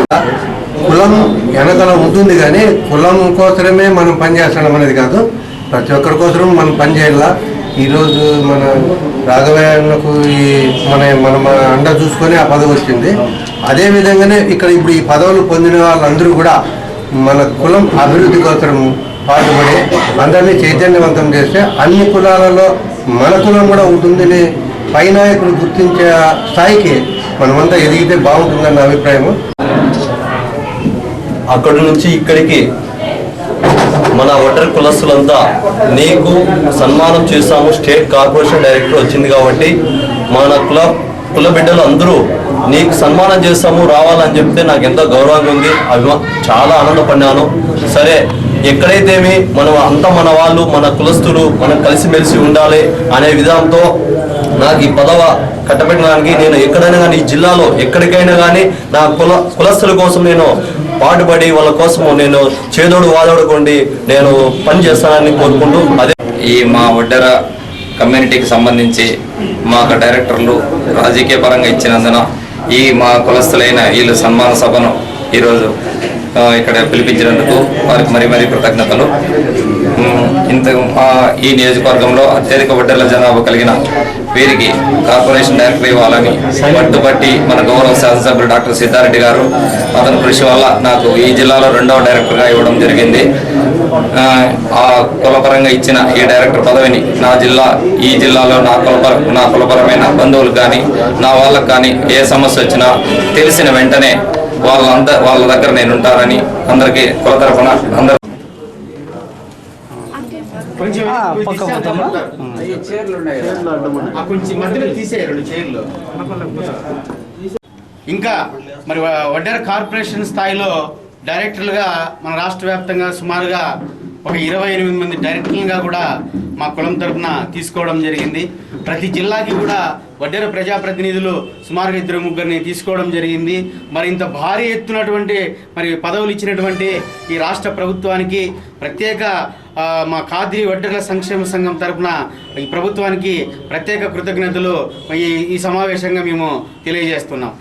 కులం వెనకల ఉంటుంది కానీ కులం కోసమే మనం పనిచేస్తాం అనేది కాదు. ప్రతి ఒక్కరి కోసం మనం పనిచేయాలా. ఈరోజు మన రాఘవయ్యకు మన అండ చూసుకొని ఆ పదవి వచ్చింది. అదేవిధంగానే ఇక్కడ ఇప్పుడు ఈ పదవులు పొందిన వాళ్ళందరూ కూడా మన కులం అభివృద్ధి కోసం పాటుపడి అందరినీ చైతన్యవంతం చేస్తే అన్ని కులాలలో మన కులం కూడా ఉంటుందని పై నాయకులు గుర్తించే స్థాయికి మనమంతా ఎదిగితే బాగుంటుందన్న అభిప్రాయము. అక్కడి నుంచి ఇక్కడికి మన ఒంటరి కులస్తులంతా నీకు సన్మానం చేస్తాము, స్టేట్ కార్పొరేషన్ డైరెక్టర్ వచ్చింది కాబట్టి మన కుల బిడ్డలు అందరూ నీకు సన్మానం చేస్తాము రావాలని చెప్తే నాకు ఎంతో గౌరవంగా ఉంది. చాలా ఆనందపడ్డాను. సరే, ఎక్కడైతేమి మనం అంతా మన వాళ్ళు, మన కులస్తులు, మనం కలిసిమెలిసి ఉండాలి అనే విధానంతో నాకు ఈ పదవ కట్టబెట్టడానికి నేను ఎక్కడైనా కానీ ఈ జిల్లాలో ఎక్కడికైనా కానీ నా కులస్తుల కోసం నేను పాటుపడి వాళ్ళ కోసము నేను చేదోడు వాదోడుకోండి నేను పని చేస్తానని కోరుకుంటూ, అదే ఈ మా ఒడ్డెర కమ్యూనిటీకి సంబంధించి మాకు డైరెక్టర్లు రాజకీయ పరంగా ఇచ్చినందున ఈ మా కులస్తులైన వీళ్ళు సన్మాన సభను ఈరోజు ఇక్కడ పిలిపించినందుకు వారికి మరీ కృతజ్ఞతలు. ఈ నియోజకవర్గంలో అత్యధిక ఒడ్డెర్ల జనాభా కలిగిన వీరికి కార్పొరేషన్ డైరెక్టర్ ఇవ్వాలని పట్టుబట్టి మన గౌరవ శాసనసభ్యులు డాక్టర్ సిద్ధారెడ్డి గారు అతని కృషి వల్ల నాకు ఈ జిల్లాలో 2వ డైరెక్టర్గా ఇవ్వడం జరిగింది. ఆ కులపరంగా ఇచ్చిన ఈ డైరెక్టర్ పదవిని ఈ జిల్లాలో నా కులపరమైన బంధువులకు కానీ నా వాళ్ళకు కానీ ఏ సమస్య వచ్చినా తెలిసిన వెంటనే వాళ్ళ దగ్గర నేను ఉంటానని అందరికీ కుల తరఫున అందరూ ఇంకా మరి ఒడ్డెర కార్పొరేషన్ స్థాయిలో డైరెక్టర్లుగా మన రాష్ట్ర వ్యాప్తంగా సుమారుగా ఒక 28 మంది డైరెక్టర్లుగా కూడా మా కులం తరఫున తీసుకోవడం జరిగింది. ప్రతి జిల్లాకి కూడా వడ్డెర ప్రజాప్రతినిధులు సుమారుగా 2-3 తీసుకోవడం జరిగింది. మరి ఇంత భారీ ఎత్తునటువంటి మరి పదవులు ఇచ్చినటువంటి ఈ రాష్ట్ర ప్రభుత్వానికి ప్రత్యేక మా ఖాద్రి వడ్డెర్ల సంక్షేమ సంఘం తరఫున ఈ ప్రభుత్వానికి ప్రత్యేక కృతజ్ఞతలు ఈ సమావేశంగా మేము తెలియజేస్తున్నాం.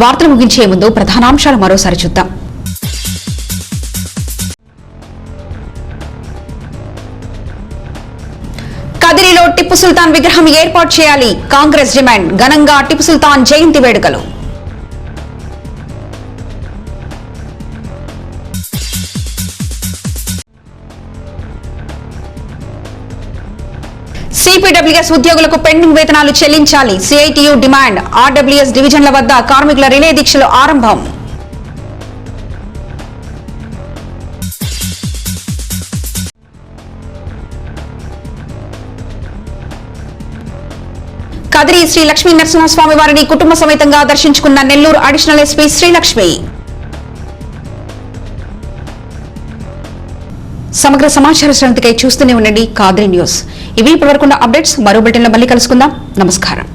వార్తలు ముగించే ముందు ప్రధానాంశాలు మరోసారి చూద్దాం. కదిరిలో టిప్పు సుల్తాన్ విగ్రహం ఏర్పాటు చేయాలి, కాంగ్రెస్ డిమాండ్. ఘనంగా టిప్పు సుల్తాన్ జయంతి వేడుకలు. సిపిడబ్ల్యూఎస్ ఉద్యోగులకు పెండింగ్ వేతనాలు చెల్లించాలి, సిఐటియు డిమాండ్. ఆర్డబ్ల్యూఎస్ డివిజన్ల వద్ద కార్మికుల రిలే దీక్షలు ఆరంభం. కదిరి శ్రీ లక్ష్మీ నరసింహస్వామి వారిని కుటుంబ సమేతంగా దర్శించుకున్న నెల్లూరు అడిషనల్ ఎస్పీ శ్రీలక్ష్మి. సమగ్ర సమాచార శ్రవంతికై చూస్తూనే ఉండండి కాద్రి న్యూస్. ఇవి ఇప్పటివరకు అప్డేట్స్. మరో బులెటిన్లో మళ్ళీ కలుసుకుందాం. నమస్కారం.